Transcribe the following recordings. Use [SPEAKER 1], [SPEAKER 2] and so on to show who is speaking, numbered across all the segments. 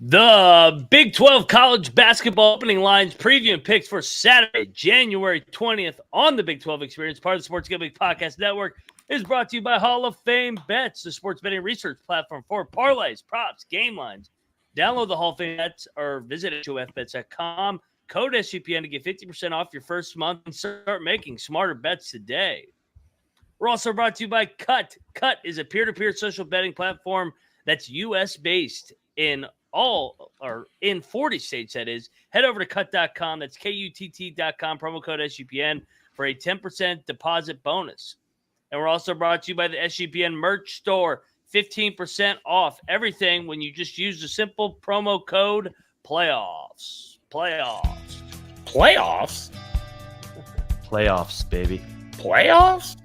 [SPEAKER 1] The Big 12 college basketball opening lines preview and picks for Saturday, January 20th on the Big 12 Experience, part of the Sports Gambling Podcast Network, is brought to you by Hall of Fame Bets, the sports betting research platform for parlays, props, game lines. Download the Hall of Fame Bets or visit HOFBets.com. Code SGPN to get 50% off your first month and start making smarter bets today. We're also brought to you by Cut. Cut is a peer-to-peer social betting platform that's U.S.-based in 40 states, that is. Head over to cut.com. That's KUTT.com, promo code SGPN for a 10% deposit bonus. And we're also brought to you by the SGPN merch store. 15% off everything when you just use the simple promo code PLAYOFFS. Playoffs,
[SPEAKER 2] baby.
[SPEAKER 3] Playoffs?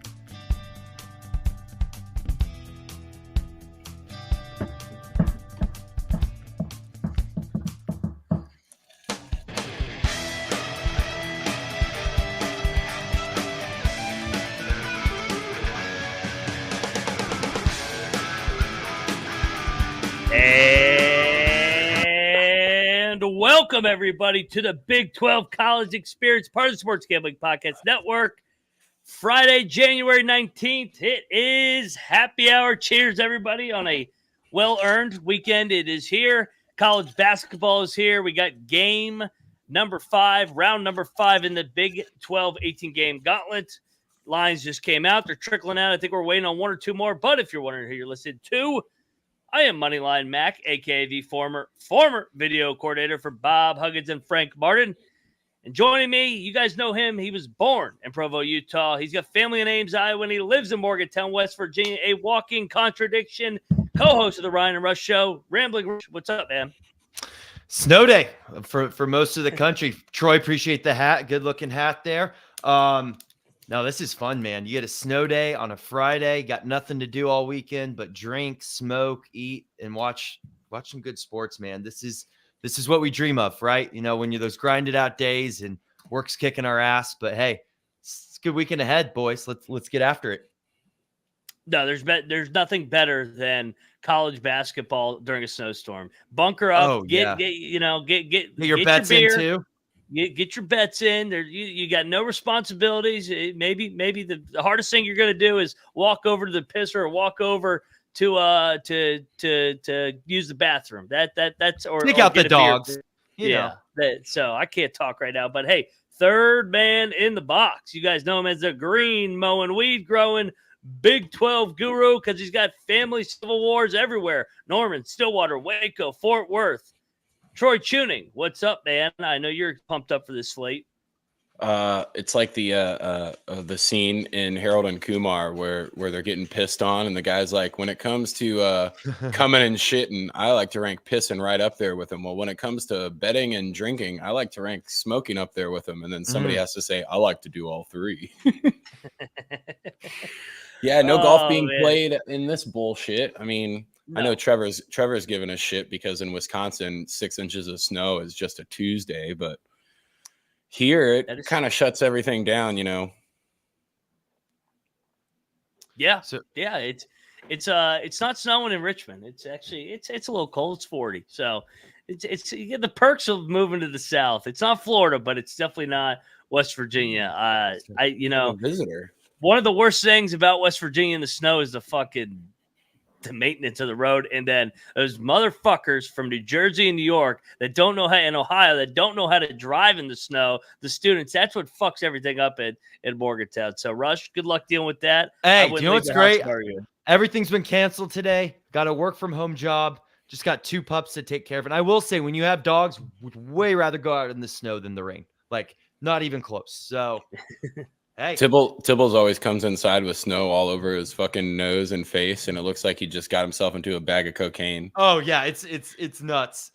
[SPEAKER 1] And welcome, everybody, to the Big 12 College Experience, part of the Sports Gambling Podcast Network. Friday, January 19th, it is happy hour. Cheers, everybody, on a well-earned weekend. It is here. College basketball is here. We got game number 5, round number 5 in the Big 12 18-game gauntlet. Lines just came out. They're trickling out. I think we're waiting on one or two more, but if you're wondering who you're listening to, I am Moneyline Mac, a.k.a. the former video coordinator for Bob Huggins and Frank Martin. And joining me, you guys know him. He was born in Provo, Utah. He's got family in Ames, Iowa, and he lives in Morgantown, West Virginia, a walking contradiction. Co-host of the Ryan and Rush Show, Rambling Rush. What's up, man?
[SPEAKER 2] Snow day for most of the country. Troy, appreciate the hat. Good-looking hat there. No, this is fun, man. You get a snow day on a Friday, got nothing to do all weekend but drink, smoke, eat, and watch some good sports, man. This is what we dream of, right? You know, when you're those grinded out days and work's kicking our ass. But hey, it's a good weekend ahead, boys. Let's get after it.
[SPEAKER 1] No, there's nothing better than college basketball during a snowstorm. Bunker up, get
[SPEAKER 2] your bets in too.
[SPEAKER 1] Get your bets in there. You got no responsibilities. Maybe the hardest thing you're going to do is walk over to the pisser or walk over to use the bathroom. That's or
[SPEAKER 2] take out the dogs.
[SPEAKER 1] So I can't talk right now. But hey, third man in the box. You guys know him as the green mowing, weed growing Big 12 guru because he's got family civil wars everywhere. Norman, Stillwater, Waco, Fort Worth. Troy Chewning, what's up, man? I know you're pumped up for this slate.
[SPEAKER 3] It's like the scene in Harold and Kumar where they're getting pissed on, and the guy's like, when it comes to coming and shitting, I like to rank pissing right up there with him. Well, when it comes to betting and drinking, I like to rank smoking up there with him. And then somebody has to say, I like to do all three. Yeah, no golf being played in this bullshit. I mean. No. I know Trevor's giving us shit because in Wisconsin, 6 inches of snow is just a Tuesday, but here it kind of shuts everything down, you know.
[SPEAKER 1] Yeah. It's not snowing in Richmond. It's actually it's a little cold. It's 40. So it's you get the perks of moving to the south. It's not Florida, but it's definitely not West Virginia.
[SPEAKER 3] Visitor.
[SPEAKER 1] One of the worst things about West Virginia in the snow is the maintenance of the road, and then those motherfuckers from New Jersey and New York that don't know how, in Ohio, that don't know how to drive in the snow, the students, that's what fucks everything up in Morgantown. So Rush, good luck dealing with that.
[SPEAKER 2] Hey, you know what's great? Everything's been canceled today. Got a work from home job. Just got 2 pups to take care of. And I will say, when you have dogs, would way rather go out in the snow than the rain. Like, not even close. So hey,
[SPEAKER 3] Tibbles always comes inside with snow all over his fucking nose and face, and it looks like he just got himself into a bag of cocaine.
[SPEAKER 2] Oh yeah, it's nuts.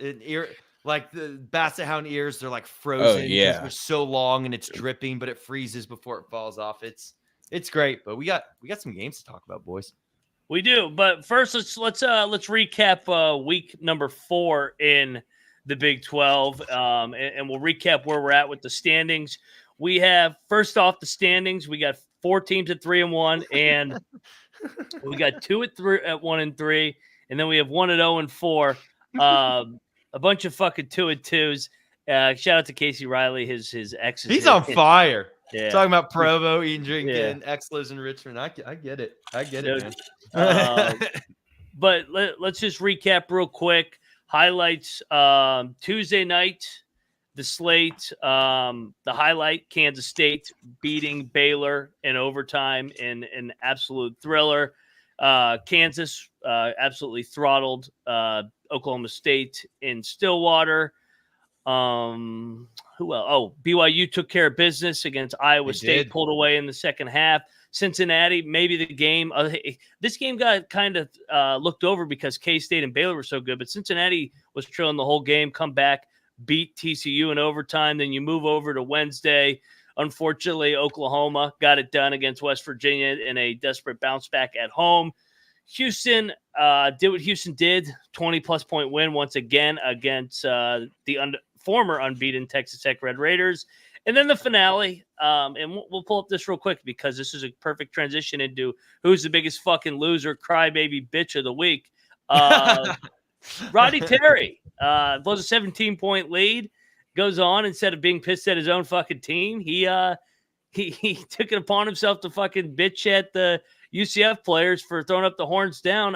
[SPEAKER 2] Like the basset hound ears, they're like frozen.
[SPEAKER 3] Oh yeah,
[SPEAKER 2] they're so long and it's dripping, but it freezes before it falls off. It's great, but we got some games to talk about, boys.
[SPEAKER 1] We do, but first let's recap week number 4 in the Big 12, and we'll recap where we're at with the standings. We have, first off, the standings. We got 4 teams at 3-1, and we got 2 at 1-3, and then we have 1 at 0-4. a bunch of fucking 2-2s. Shout out to Casey Riley, his ex.
[SPEAKER 2] He's on fire.
[SPEAKER 1] Yeah.
[SPEAKER 2] Talking about Provo, eating, drinking,
[SPEAKER 1] Yeah.
[SPEAKER 2] ex lives in Richmond. I get it. I get
[SPEAKER 1] Dude,
[SPEAKER 2] it, man.
[SPEAKER 1] But let's just recap real quick. Highlights, Tuesday night, the slate, the highlight, Kansas State beating Baylor in overtime in an absolute thriller. Kansas absolutely throttled Oklahoma State in Stillwater. Who else? Oh, BYU took care of business against Iowa State, pulled away in the second half. Cincinnati, maybe the game. This game got kind of looked over because K-State and Baylor were so good, but Cincinnati was trailing the whole game, come back, beat TCU in overtime. Then you move over to Wednesday. Unfortunately, Oklahoma got it done against West Virginia in a desperate bounce back at home. Houston did what Houston did, 20-plus point win once again against the former unbeaten Texas Tech Red Raiders. And then the finale, and we'll pull up this real quick because this is a perfect transition into who's the biggest fucking loser, crybaby bitch of the week. Rodney Terry blows a 17-point lead, goes on, instead of being pissed at his own fucking team, he took it upon himself to fucking bitch at the UCF players for throwing up the horns down.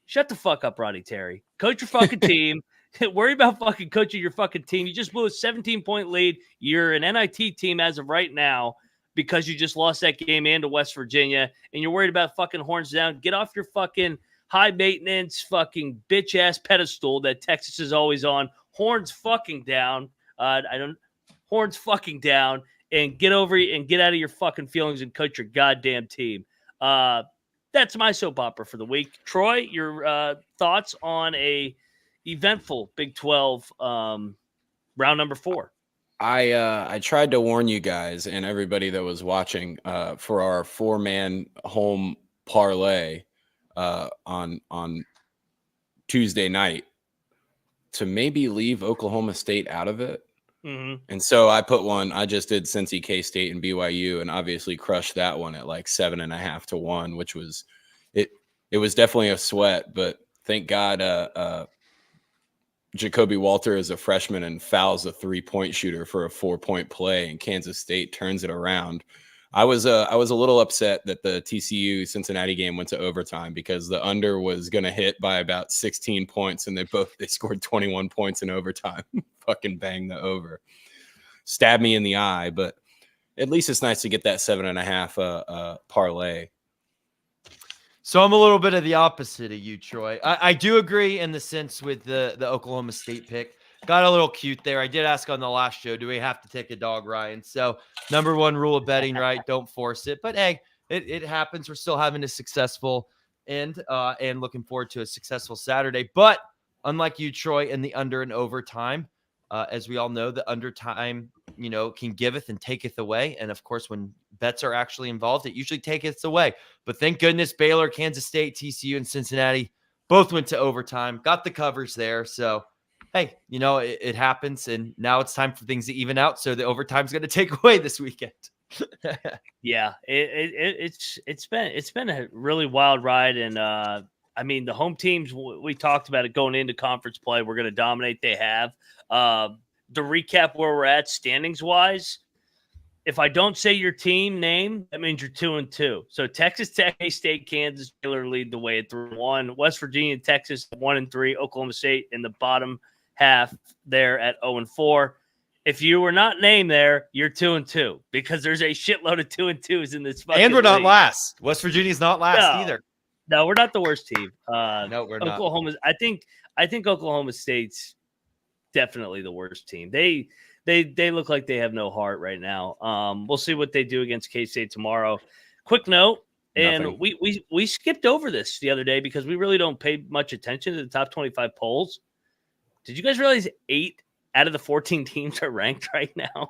[SPEAKER 1] Shut the fuck up, Rodney Terry. Coach your fucking team. Worry about fucking coaching your fucking team. You just blew a 17-point lead. You're an NIT team as of right now because you just lost that game into West Virginia, and you're worried about fucking horns down. Get off your fucking high maintenance fucking bitch ass pedestal that Texas is always on. Horns fucking down. Horns fucking down, and get over and get out of your fucking feelings and coach your goddamn team. That's my soap opera for the week. Troy, your thoughts on a eventful Big 12 round number 4.
[SPEAKER 3] I tried to warn you guys and everybody that was watching for our 4-man home parlay on Tuesday night to maybe leave Oklahoma State out of it.
[SPEAKER 1] Mm-hmm.
[SPEAKER 3] And so I put one. I just did Cincy, K-State, and BYU, and obviously crushed that one at like 7.5 to 1, which was it. It was definitely a sweat, but thank God Jacoby Walter is a freshman and fouls a 3-point shooter for a 4-point play, and Kansas State turns it around. I was a little upset that the TCU Cincinnati game went to overtime because the under was going to hit by about 16 points, and they scored 21 points in overtime. Fucking bang the over. Stab me in the eye, but at least it's nice to get that 7.5 parlay.
[SPEAKER 2] So I'm a little bit of the opposite of you, Troy. I do agree in the sense with the Oklahoma State pick. Got a little cute there. I did ask on the last show, do we have to take a dog, Ryan? So number one rule of betting, right? Don't force it. But hey, it happens. We're still having a successful end and looking forward to a successful Saturday. But unlike you, Troy, in the under and overtime, as we all know, the undertime, can giveth and taketh away. And of course, when bets are actually involved, it usually taketh away. But thank goodness Baylor, Kansas State, TCU, and Cincinnati both went to overtime, got the covers there. So, hey, it happens. And now it's time for things to even out. So the overtime's going to take away this weekend.
[SPEAKER 1] Yeah, it's been a really wild ride. And I mean, the home teams, we talked about it going into conference play. We're going to dominate. They have. To recap where we're at standings wise, if I don't say your team name, that means you're 2-2. So Texas Tech, State, Kansas, Baylor lead the way at 3-1. West Virginia, Texas 1-3. Oklahoma State in the bottom half there at 0-4. If you were not named there, you're 2-2 because there's a shitload of 2-2s in this fucking
[SPEAKER 2] and we're not
[SPEAKER 1] league.
[SPEAKER 2] Last. West Virginia's not last either.
[SPEAKER 1] No, we're not the worst team.
[SPEAKER 2] No, we're not.
[SPEAKER 1] Oklahoma's. I think Oklahoma State's definitely the worst team. They look like they have no heart right now. We'll see what they do against K-State tomorrow. Quick note, and we skipped over this the other day because we really don't pay much attention to the top 25 polls. Did you guys realize 8 out of the 14 teams are ranked right now?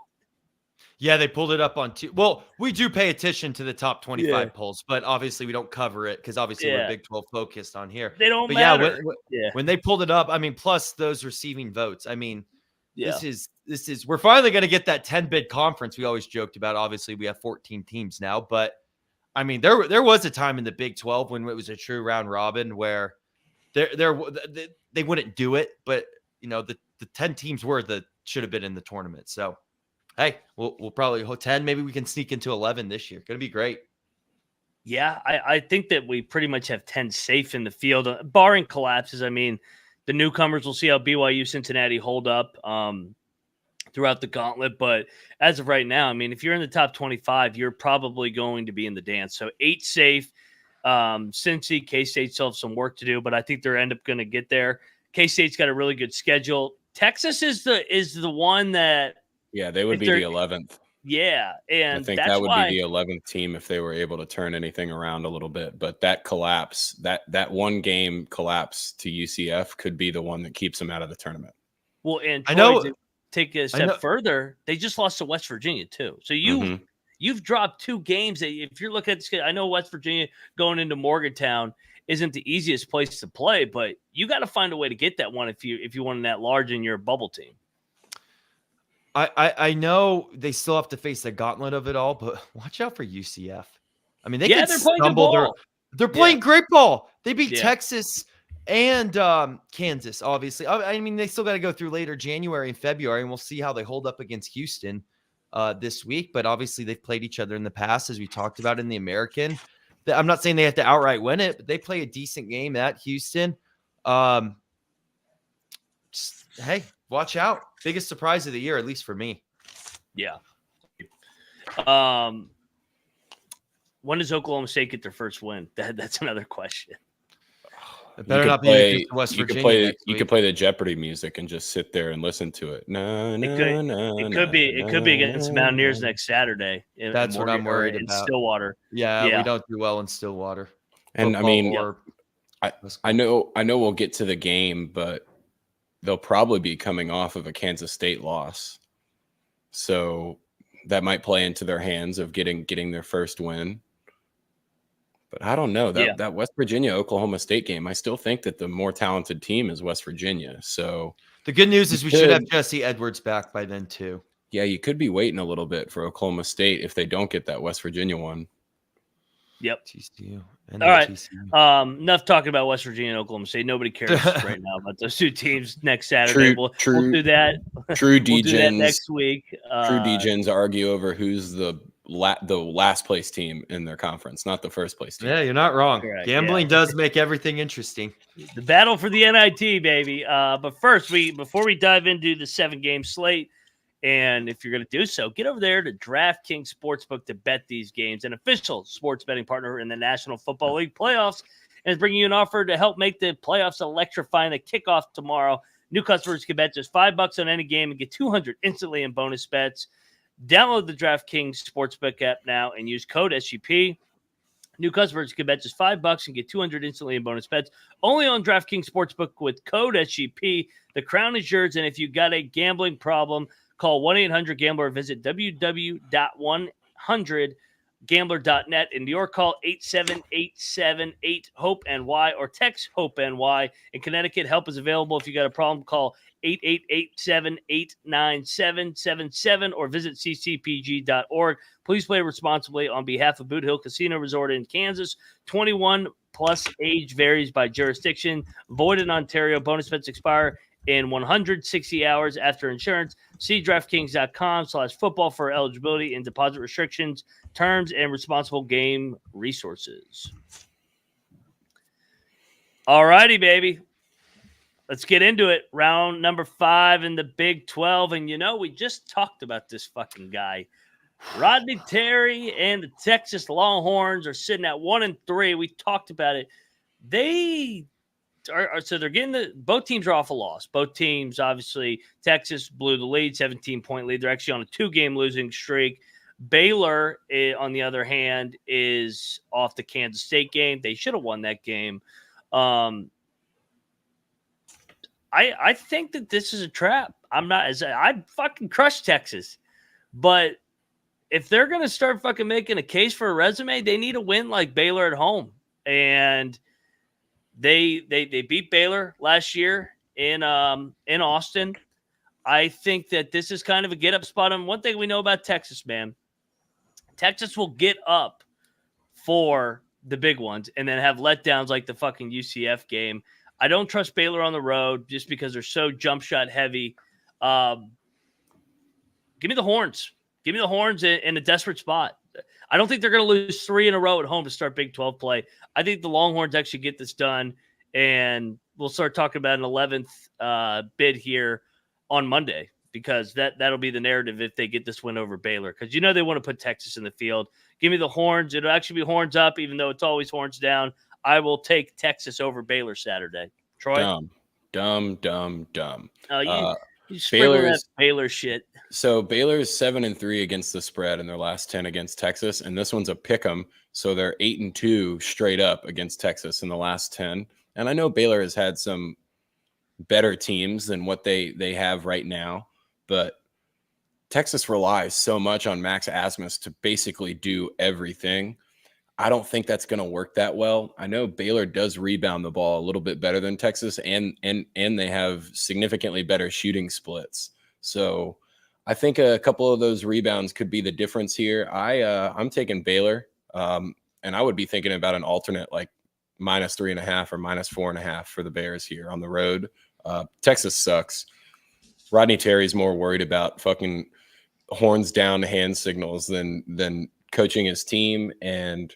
[SPEAKER 2] Yeah, they pulled it up on 2. Well, we do pay attention to the top 25 polls, but obviously we don't cover it because obviously we're Big 12 focused on here.
[SPEAKER 1] They don't matter.
[SPEAKER 2] When they pulled it up, I mean, plus those receiving votes. I mean, this is we're finally going to get that 10-bid conference we always joked about. Obviously, we have 14 teams now, but I mean, there was a time in the Big 12 when it was a true round robin where they wouldn't do it, but the 10 teams should have been in the tournament. So hey, we'll probably 10. Maybe we can sneak into 11 this year. Gonna be great.
[SPEAKER 1] Yeah, I think that we pretty much have 10 safe in the field, barring collapses. I mean, the newcomers will see how BYU Cincinnati hold up throughout the gauntlet. But as of right now, I mean, if you're in the top 25, you're probably going to be in the dance. So 8 safe. Cincy, K-State still have some work to do, but I think they're end up going to get there. K-State's got a really good schedule. Texas is the one that
[SPEAKER 3] they would be the 11th.
[SPEAKER 1] Yeah, and
[SPEAKER 3] I think that would be the 11th team if they were able to turn anything around a little bit. But that collapse, that one game collapse to UCF could be the one that keeps them out of the tournament.
[SPEAKER 1] Well, and
[SPEAKER 2] I know.
[SPEAKER 1] To take a step further, they just lost to West Virginia too. So you've dropped 2 games. If you're looking at this, I know West Virginia going into Morgantown isn't the easiest place to play, but you got to find a way to get that one if you want that large in your bubble team.
[SPEAKER 2] I know they still have to face the gauntlet of it all, but watch out for UCF. I mean, they're playing ball. They're playing great ball. They beat Texas and Kansas, obviously. I mean, they still got to go through later January and February, and we'll see how they hold up against Houston this week. But obviously, they've played each other in the past, as we talked about in the American. I'm not saying they have to outright win it, but they play a decent game at Houston. Hey, watch out. Biggest surprise of the year, at least for me.
[SPEAKER 1] Yeah. When does Oklahoma State get their first win? That's another question.
[SPEAKER 2] It better not be West
[SPEAKER 3] Virginia. You could play the Jeopardy music and just sit there and listen to it.
[SPEAKER 1] It could be against Mountaineers next Saturday.
[SPEAKER 2] That's what I'm worried about.
[SPEAKER 1] In Stillwater.
[SPEAKER 2] Yeah, we don't do well in Stillwater.
[SPEAKER 3] And I mean, I know we'll get to the game, but they'll probably be coming off of a Kansas State loss. So that might play into their hands of getting their first win. But I don't know. That West Virginia Oklahoma State game, I still think that the more talented team is West Virginia. So
[SPEAKER 2] the good news is we should have Jesse Edwards back by then too.
[SPEAKER 3] Yeah, you could be waiting a little bit for Oklahoma State if they don't get that West Virginia one.
[SPEAKER 1] Yep.
[SPEAKER 2] TCU.
[SPEAKER 1] All right. Enough talking about West Virginia and Oklahoma State. Nobody cares right now about those 2 teams next Saturday. We'll do that.
[SPEAKER 3] True
[SPEAKER 1] we'll do that next week.
[SPEAKER 3] True DGens argue over who's the last place team in their conference, not the first place team.
[SPEAKER 2] Yeah, you're not wrong. Correct, Gambling does make everything interesting.
[SPEAKER 1] The battle for the NIT, baby. But first, before we dive into the 7-game slate, and if you're going to do so, get over there to DraftKings Sportsbook to bet these games, an official sports betting partner in the National Football League playoffs, and is bringing you an offer to help make the playoffs electrifying. The kickoff tomorrow. New customers can bet just $5 on any game and get $200 instantly in bonus bets. Download the DraftKings Sportsbook app now and use code SGP. New customers can bet just $5 and get $200 instantly in bonus bets. Only on DraftKings Sportsbook with code SGP. The crown is yours, and if you got a gambling problem, call 1-800-GAMBLER. Visit www.100gambler.net. In New York, call 87878-HOPE-NY or text HOPE-NY. In Connecticut, help is available. If you got a problem, call 888-789-777 or visit ccpg.org. Please play responsibly on behalf of Boot Hill Casino Resort in Kansas. 21 plus age varies by jurisdiction. Void in Ontario. Bonus bets expire in 160 hours after insurance. See DraftKings.com/football for eligibility and deposit restrictions, terms, and responsible game resources. All righty, baby. Let's get into it. Round number 5 in the Big 12. And, we just talked about this fucking guy. Rodney Terry and the Texas Longhorns are sitting at 1-3. We talked about it. They're getting both teams are off a loss. Both teams, obviously, Texas blew the lead, 17-point lead. They're actually on a 2-game losing streak. Baylor, on the other hand, is off the Kansas State game. They should have won that game. I think that this is a trap. I fucking crush Texas, but if they're going to start fucking making a case for a resume, they need a win like Baylor at home. And they beat Baylor last year in Austin. I think that this is kind of a get up spot. And one thing we know about Texas, man, Texas will get up for the big ones and then have letdowns like the fucking UCF game. I don't trust Baylor on the road just because they're so jump shot heavy. Give me the Horns. Give me the Horns in a desperate spot. I don't think they're going to lose 3 in a row at home to start Big 12 play. I think the Longhorns actually get this done, and we'll start talking about an 11th bid here on Monday, because that'll be the narrative if they get this win over Baylor, because they want to put Texas in the field. Give me the Horns. It'll actually be Horns up, even though it's always Horns down. I will take Texas over Baylor Saturday. Troy?
[SPEAKER 3] Dumb.
[SPEAKER 1] You sprinkle that Baylor shit.
[SPEAKER 3] So Baylor's 7-3 against the spread in their last 10 against Texas, and this one's a pick'em. So they're 8-2 straight up against Texas in the last 10. And I know Baylor has had some better teams than what they have right now, but Texas relies so much on Max Asmus to basically do everything. I don't think that's going to work that well. I know Baylor does rebound the ball a little bit better than Texas, and they have significantly better shooting splits. So I think a couple of those rebounds could be the difference here. I'm taking Baylor, and I would be thinking about an alternate like -3.5 or -4.5 for the Bears here on the road. Texas sucks. Rodney Terry's more worried about fucking horns down hand signals than coaching his team, and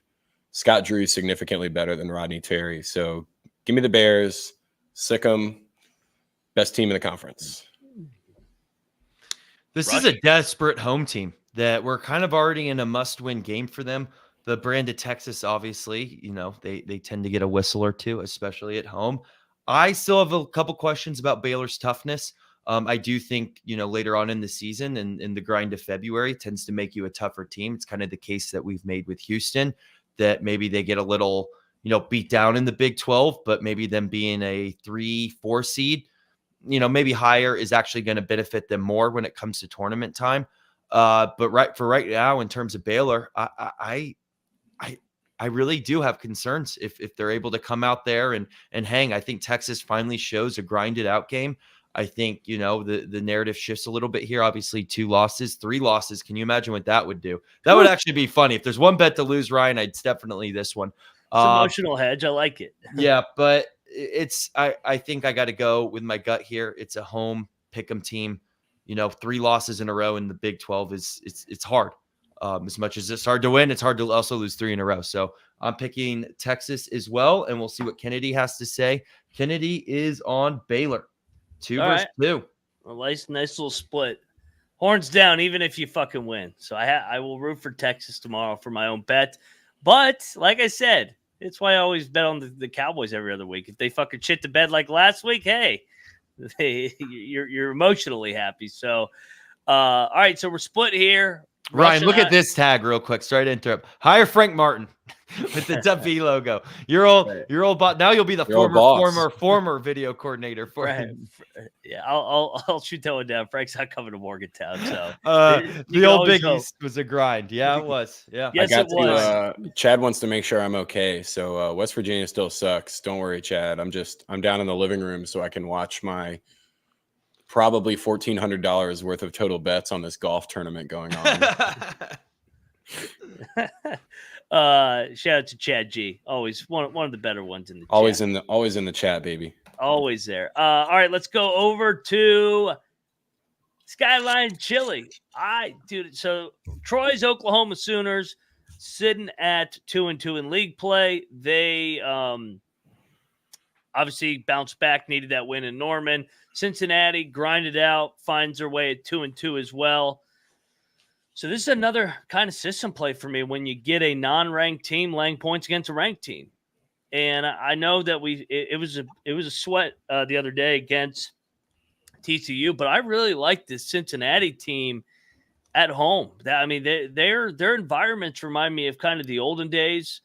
[SPEAKER 3] Scott Drew's significantly better than Rodney Terry. So give me the Bears. Sick 'em. Best team in the conference.
[SPEAKER 2] This is a desperate home team that we're kind of already in a must-win game for them. The brand of Texas, obviously, they tend to get a whistle or two, especially at home. I still have a couple questions about Baylor's toughness. I do think, later on in the season and in the grind of February tends to make you a tougher team. It's kind of the case that we've made with Houston, that maybe they get a little, beat down in the Big 12, but maybe them being a 3-4 seed, maybe higher is actually going to benefit them more when it comes to tournament time. But right now, in terms of Baylor, I really do have concerns if they're able to come out there and hang. I think Texas finally shows a grinded out game. I think, the narrative shifts a little bit here. Obviously, 2 losses, 3 losses. Can you imagine what that would do? That would actually be funny. If there's one bet to lose, Ryan, it's definitely this one.
[SPEAKER 1] It's emotional hedge. I like it.
[SPEAKER 2] Yeah, but I think I got to go with my gut here. It's a home pick'em team. 3 losses in a row in the Big 12 it's hard. As much as it's hard to win, it's hard to also lose 3 in a row. So I'm picking Texas as well, and we'll see what Kennedy has to say. Kennedy is on Baylor. 2 versus 2.
[SPEAKER 1] A nice little split. Horns down, even if you fucking win. So I will root for Texas tomorrow for my own bet. But like I said, it's why I always bet on the Cowboys every other week. If they fucking shit the bed like last week, hey, you're emotionally happy. So, all right, so we're split here.
[SPEAKER 2] Ryan, look at this tag real quick. Sorry to interrupt. Hire Frank Martin with the W logo. Your old boss. Now you'll be the former video coordinator for him.
[SPEAKER 1] Yeah, I'll shoot that one down. Frank's not coming to Morgantown, so
[SPEAKER 2] the old Big East was a grind. Yeah, it was. Yeah,
[SPEAKER 1] yes, it was.
[SPEAKER 3] Chad wants to make sure I'm okay. So West Virginia still sucks. Don't worry, Chad. I'm down in the living room so I can watch my probably $1,400 worth of total bets on this golf tournament going on.
[SPEAKER 1] Shout out to Chad G. Always one of the better ones in the chat.
[SPEAKER 3] Always in the chat, baby.
[SPEAKER 1] Always there. All right, let's go over to Skyline Chili. So Troy's Oklahoma Sooners sitting at 2-2 in league play. They obviously bounced back, needed that win in Norman. Cincinnati grinded out, finds their way at 2-2 as well. So this is another kind of system play for me when you get a non-ranked team laying points against a ranked team. And I know that it was a sweat the other day against TCU, but I really like this Cincinnati team at home. Their environments remind me of kind of the olden days.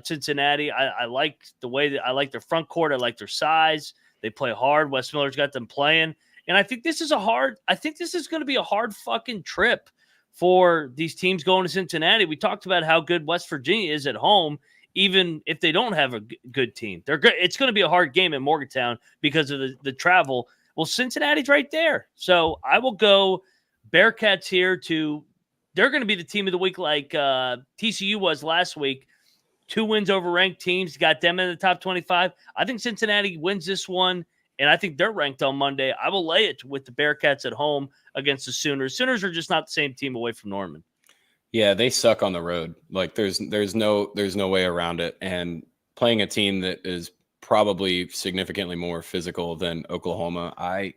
[SPEAKER 1] Cincinnati, I like the way that I like their front court. I like their size. They play hard. Wes Miller's got them playing. And I think this is going to be a hard fucking trip for these teams going to Cincinnati. We talked about how good West Virginia is at home, even if they don't have a good team. They're good. It's going to be a hard game in Morgantown because of the travel. Well, Cincinnati's right there. So I will go Bearcats here they're going to be the team of the week like TCU was last week. 2 wins over ranked teams, got them in the top 25. I think Cincinnati wins this one, and I think they're ranked on Monday. I will lay it with the Bearcats at home against the Sooners. Sooners are just not the same team away from Norman.
[SPEAKER 3] Yeah, they suck on the road. Like there's no way around it. And playing a team that is probably significantly more physical than Oklahoma, I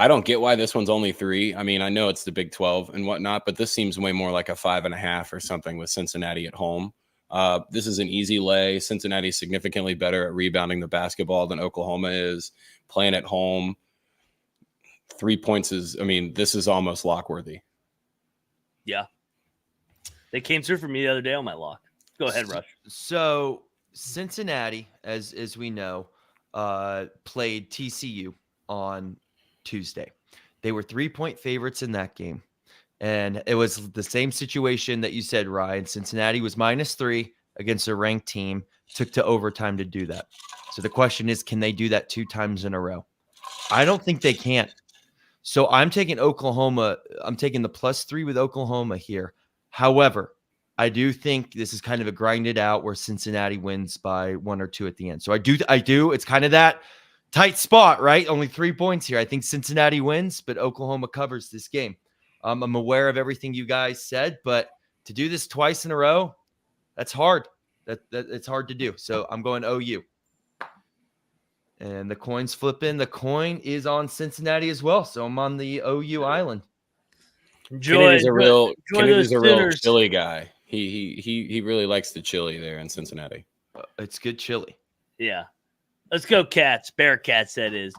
[SPEAKER 3] don't get why this one's only 3. I mean, I know it's the Big 12 and whatnot, but this seems way more like a 5.5 or something with Cincinnati at home. This is an easy lay. Cincinnati's significantly better at rebounding the basketball than Oklahoma is. Playing at home, 3 points is, I mean, this is almost lock-worthy.
[SPEAKER 1] Yeah. They came through for me the other day on my lock. Go ahead, Rush.
[SPEAKER 2] So Cincinnati, as we know, played TCU on Tuesday. They were 3-point favorites in that game. And it was the same situation that you said, Ryan. Cincinnati was -3 against a ranked team, took to overtime to do that. So the question is, can they do that 2 times in a row? I don't think they can. So I'm taking Oklahoma. I'm taking the +3 with Oklahoma here. However, I do think this is kind of a grinded out where Cincinnati wins by 1 or 2 at the end. So I do. It's kind of that tight spot, right? Only 3 points here. I think Cincinnati wins, but Oklahoma covers this game. I'm aware of everything you guys said, but to do this twice in a row, that's hard. It's hard to do. So I'm going OU. And the coin's flipping. The coin is on Cincinnati as well. So I'm on the OU island.
[SPEAKER 3] Kennedy's a real chili guy. He really likes the chili there in Cincinnati.
[SPEAKER 2] It's good chili.
[SPEAKER 1] Yeah. Let's go Cats. Bearcats, that is.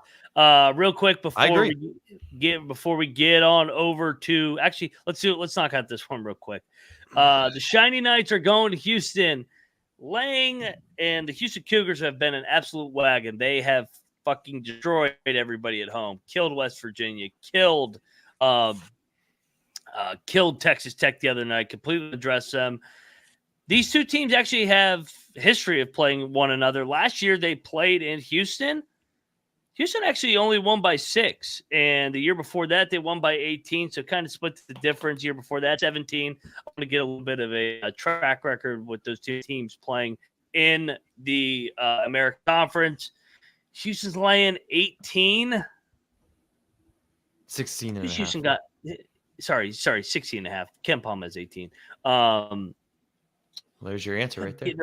[SPEAKER 1] Real quick before we get on over to actually let's knock out this one real quick. The Shiny Knights are going to Houston. Lang and the Houston Cougars have been an absolute wagon. They have fucking destroyed everybody at home. Killed West Virginia. Killed Texas Tech the other night. Completely addressed them. These 2 teams actually have history of playing one another. Last year they played in Houston. Houston actually only won by 6, and the year before that they won by 18, so kind of split the difference. Year before that, 17. I want to get a little bit of a track record with those 2 teams playing in the American Conference. Houston's laying 18.
[SPEAKER 2] 16 and a half.
[SPEAKER 1] Houston got – sorry, 16 and a half. Ken Palm has 18. Well,
[SPEAKER 2] there's your answer right there.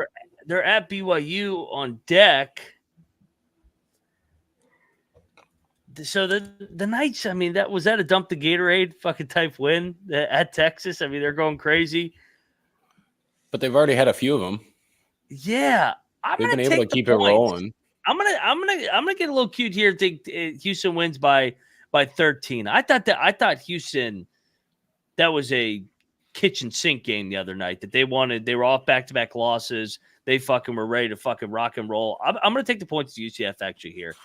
[SPEAKER 1] They're at BYU on deck. So the Knights, I mean, was that a dump the Gatorade fucking type win at Texas? I mean, they're going crazy.
[SPEAKER 3] But they've already had a few of them.
[SPEAKER 1] Yeah,
[SPEAKER 3] they've been able to keep it rolling.
[SPEAKER 1] I'm gonna get a little cute here. Think Houston wins by 13. I thought Houston, that was a kitchen sink game the other night that they wanted. They were off back-to-back losses. They fucking were ready to fucking rock and roll. I'm gonna take the points to UCF actually here.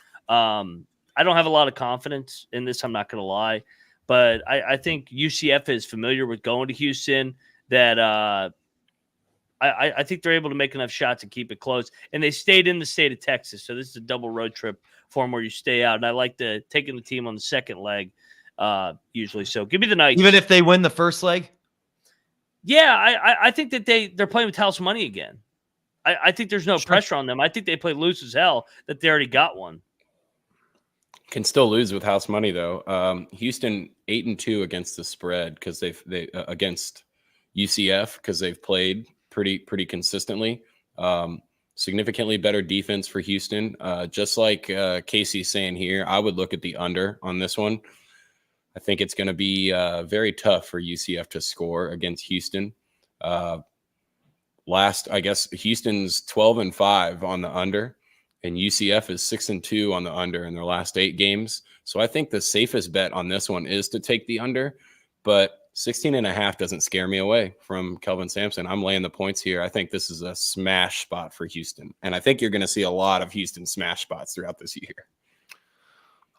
[SPEAKER 1] I don't have a lot of confidence in this. I'm not going to lie, but I think UCF is familiar with going to Houston that I think they're able to make enough shots and keep it close. And they stayed in the state of Texas. So this is a double road trip for them where you stay out. And I like taking the team on the second leg usually. So give me the Knights.
[SPEAKER 2] Even if they win the first leg?
[SPEAKER 1] Yeah, I think that they're playing with house money again. I think there's no pressure on them. I think they play loose as hell that they already got one.
[SPEAKER 3] Can still lose with house money though. Houston 8-2 against the spread because they against UCF because they've played pretty consistently. Significantly better defense for Houston. Just like Casey's saying here, I would look at the under on this one. I think it's going to be very tough for UCF to score against Houston. I guess Houston's 12-5 on the under. And UCF is 6-2 on the under in their last 8 games. So I think the safest bet on this one is to take the under, but 16.5 doesn't scare me away from Kelvin Sampson. I'm laying the points here. I think this is a smash spot for Houston. And I think you're going to see a lot of Houston smash spots throughout this year.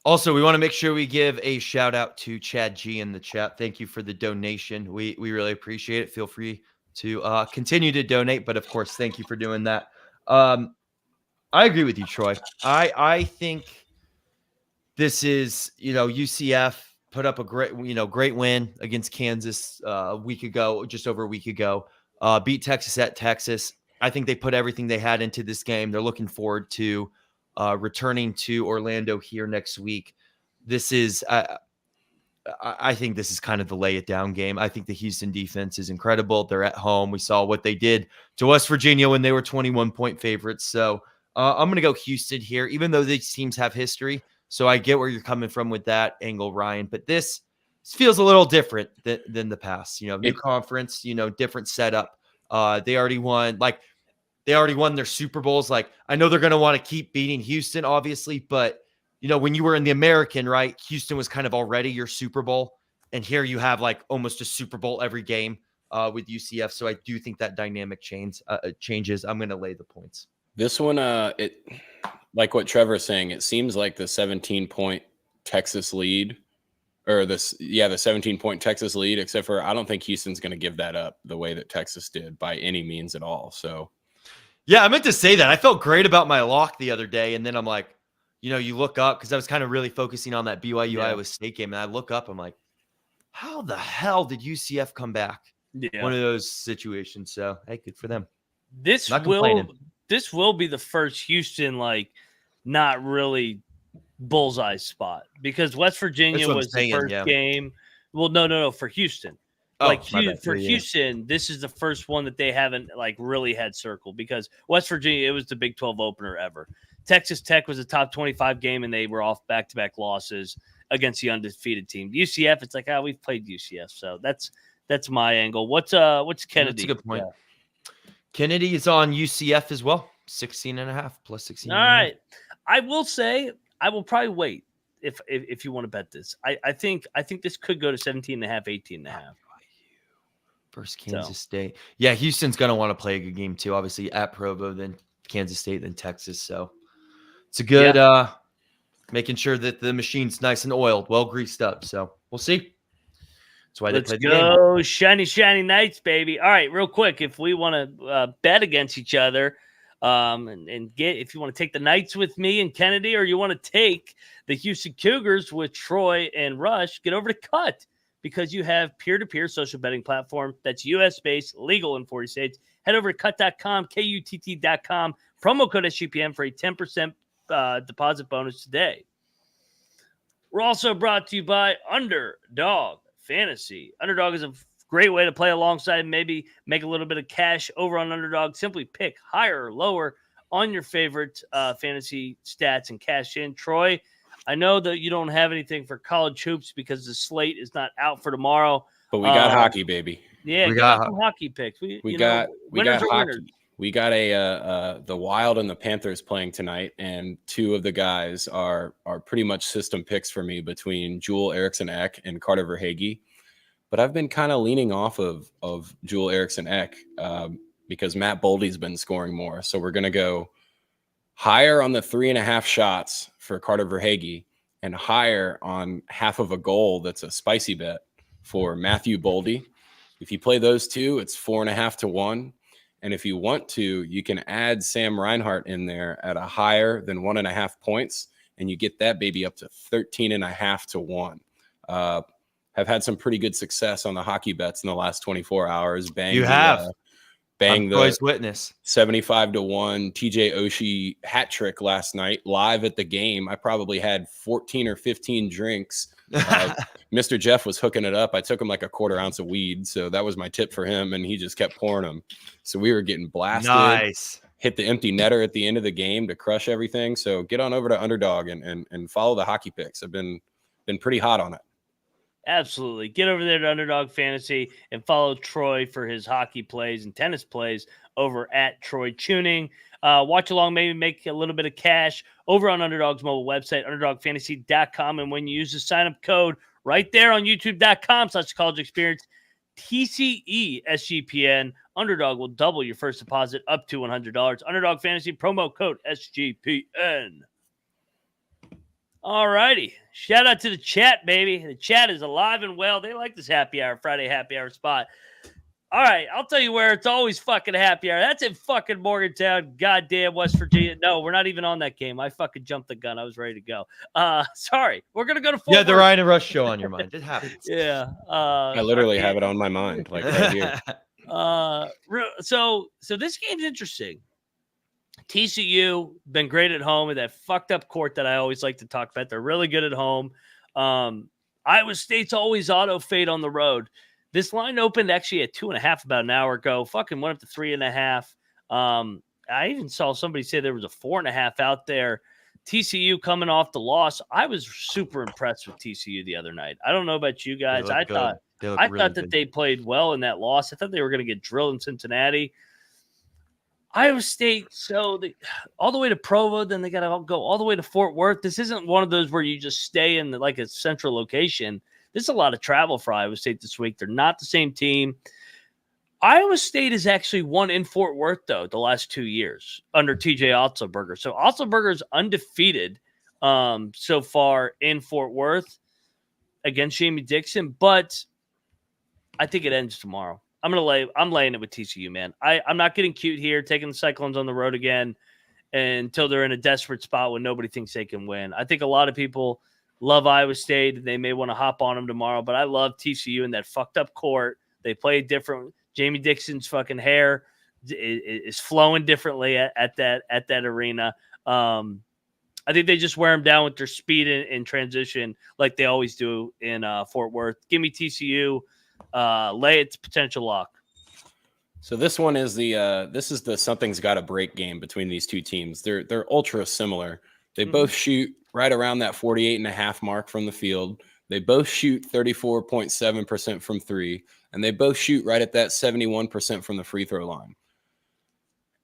[SPEAKER 2] Also, we want to make sure we give a shout out to Chad G in the chat. Thank you for the donation. We really appreciate it. Feel free to continue to donate, but of course, thank you for doing that. I agree with you, Troy. I think this is, UCF put up a great win against Kansas just over a week ago. Beat Texas at Texas. I think they put everything they had into this game. They're looking forward to returning to Orlando here next week. This is, I think this is kind of the lay it down game. I think the Houston defense is incredible. They're at home. We saw what they did to West Virginia when they were 21-point favorites. So I'm going to go Houston here, even though these teams have history. So I get where you're coming from with that angle, Ryan. But this feels a little different than the past. New conference, different setup. They already won. They already won their Super Bowls. I know they're going to want to keep beating Houston, obviously, but when you were in the American, right, Houston was kind of already your Super Bowl. And here you have almost a Super Bowl every game with UCF. So I do think that dynamic changes. I'm going to lay the points.
[SPEAKER 3] This one, it like what Trevor's saying, it seems like the 17-point Texas lead or the 17-point Texas lead, except for I don't think Houston's going to give that up the way that Texas did by any means at all. So,
[SPEAKER 2] yeah, I meant to say that. I felt great about my lock the other day. And then I'm like, you look up because I was kind of really focusing on that BYU Iowa State game. And I look up, I'm like, how the hell did UCF come back?
[SPEAKER 1] Yeah.
[SPEAKER 2] One of those situations. So, hey, good for them.
[SPEAKER 1] This will be the first Houston, not really bullseye spot because West Virginia was the first game. Well, no, for Houston. Houston, this is the first one that they haven't really had circled because West Virginia, it was the Big 12 opener ever. Texas Tech was a top 25 game and they were off back-to-back losses against the undefeated team. UCF, it's we've played UCF, so that's my angle. What's Kennedy?
[SPEAKER 2] That's a good point. Yeah. Kennedy is on UCF as well, 16.5 plus 16.
[SPEAKER 1] All right, I will say I will probably wait if you want to bet this. I think this could go to 17.5, 18.5.
[SPEAKER 2] Versus Kansas State. Yeah, Houston's going to want to play a good game too. Obviously at Provo, then Kansas State, then Texas. So it's a good making sure that the machine's nice and oiled, well greased up. So we'll see. That's why they played the game.
[SPEAKER 1] Let's go, shiny Knights, baby. All right, real quick, if we want to bet against each other, and get if you want to take the Knights with me and Kennedy, or you want to take the Houston Cougars with Troy and Rush, get over to Cut. Because you have peer-to-peer social betting platform that's U.S.-based, legal in 40 states. Head over to cut.com, KUTT.com, promo code SGPN for a 10% deposit bonus today. We're also brought to you by Underdog Fantasy. Underdog is a great way to play alongside and maybe make a little bit of cash over on Underdog. Simply pick higher or lower on your favorite fantasy stats and cash in. Troy, I know that you don't have anything for college hoops because the slate is not out for tomorrow.
[SPEAKER 3] But we got hockey, baby.
[SPEAKER 1] Yeah, we got some hockey picks. We got
[SPEAKER 3] hockey. We got the Wild and the Panthers playing tonight, and two of the guys are pretty much system picks for me between Joel Eriksson-Ek and Carter Verhaeghe. But I've been kind of leaning off of Joel Eriksson-Ek because Matt Boldy's been scoring more. So we're gonna go higher on the 3.5 shots for Carter Verhaeghe and higher on half of a goal. That's a spicy bet for Matthew Boldy. If you play those two, it's 4.5 to 1. And if you want to, you can add Sam Reinhart in there at a higher than 1.5 points, and you get that baby up to 13.5 to 1. Have had some pretty good success on the hockey bets in the last 24 hours. Bang the
[SPEAKER 2] witness
[SPEAKER 3] 75 to 1 TJ Oshie hat trick last night live at the game. I probably had 14 or 15 drinks. Mr. Jeff was hooking it up. I took him like a quarter ounce of weed. So that was my tip for him. And he just kept pouring them. So we were getting blasted.
[SPEAKER 2] Nice.
[SPEAKER 3] Hit the empty netter at the end of the game to crush everything. So get on over to Underdog and follow the hockey picks. I've been pretty hot on it.
[SPEAKER 1] Absolutely. Get over there to Underdog Fantasy and follow Troy for his hockey plays and tennis plays over at Troy Chewning. Watch along, maybe make a little bit of cash over on Underdog's mobile website, underdogfantasy.com. And when you use the sign-up code right there on youtube.com/college experience, TCE SGPN, Underdog will double your first deposit up to $100. Underdog Fantasy, promo code SGPN. All righty. Shout out to the chat, baby. The chat is alive and well. They like this Friday happy hour spot. All right. I'll tell you where it's always fucking happy hour. That's in fucking Morgantown, goddamn West Virginia. No, we're not even on that game. I fucking jumped the gun. I was ready to go. Sorry. We're going to go to Fort Worth.
[SPEAKER 2] The Ryan and Rush show on your mind. It happens.
[SPEAKER 1] Yeah.
[SPEAKER 3] I literally have it on my mind, like right here.
[SPEAKER 1] So this game's interesting. TCU been great at home with that fucked up court that I always like to talk about. They're really good at home. Iowa State's always auto fade on the road. This line opened actually at 2.5 about an hour ago. Fucking went up to 3.5. I even saw somebody say there was a 4.5 out there. TCU coming off the loss. I was super impressed with TCU the other night. I don't know about you guys. I thought that they played well in that loss. I thought they were going to get drilled in Cincinnati. Iowa State, all the way to Provo, then they got to go all the way to Fort Worth. This isn't one of those where you just stay in like a central location. There's a lot of travel for Iowa State this week. They're not the same team. Iowa State has actually won in Fort Worth, though, the last 2 years under TJ Otzelberger. So Otzelberger is undefeated so far in Fort Worth against Jamie Dixon, but I think it ends tomorrow. I'm laying it with TCU, man. I'm not getting cute here, taking the Cyclones on the road again until they're in a desperate spot when nobody thinks they can win. I think a lot of people love Iowa State. They may want to hop on them tomorrow, but I love TCU in that fucked up court. They play different. Jamie Dixon's fucking hair is flowing differently at that arena. I think they just wear them down with their speed in transition like they always do in Fort Worth. Give me TCU. Lay its potential lock.
[SPEAKER 3] So this one is the something's got to break game between these two teams. They're ultra similar. They both shoot right around that 48.5 mark from the field. They both shoot 34.7% from three, and they both shoot right at that 71% from the free throw line.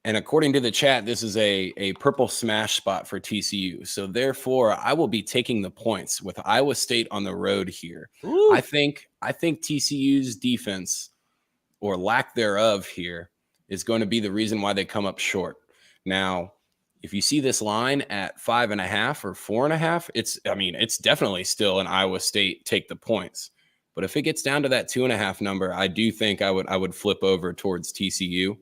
[SPEAKER 3] And according to the chat, this is a purple smash spot for TCU. So therefore, I will be taking the points with Iowa State on the road here.
[SPEAKER 1] Ooh.
[SPEAKER 3] I think TCU's defense, or lack thereof here, is going to be the reason why they come up short. Now, if you see this line at 5.5 or 4.5, it's definitely still an Iowa State take the points. But if it gets down to that 2.5 number, I do think I would flip over towards TCU.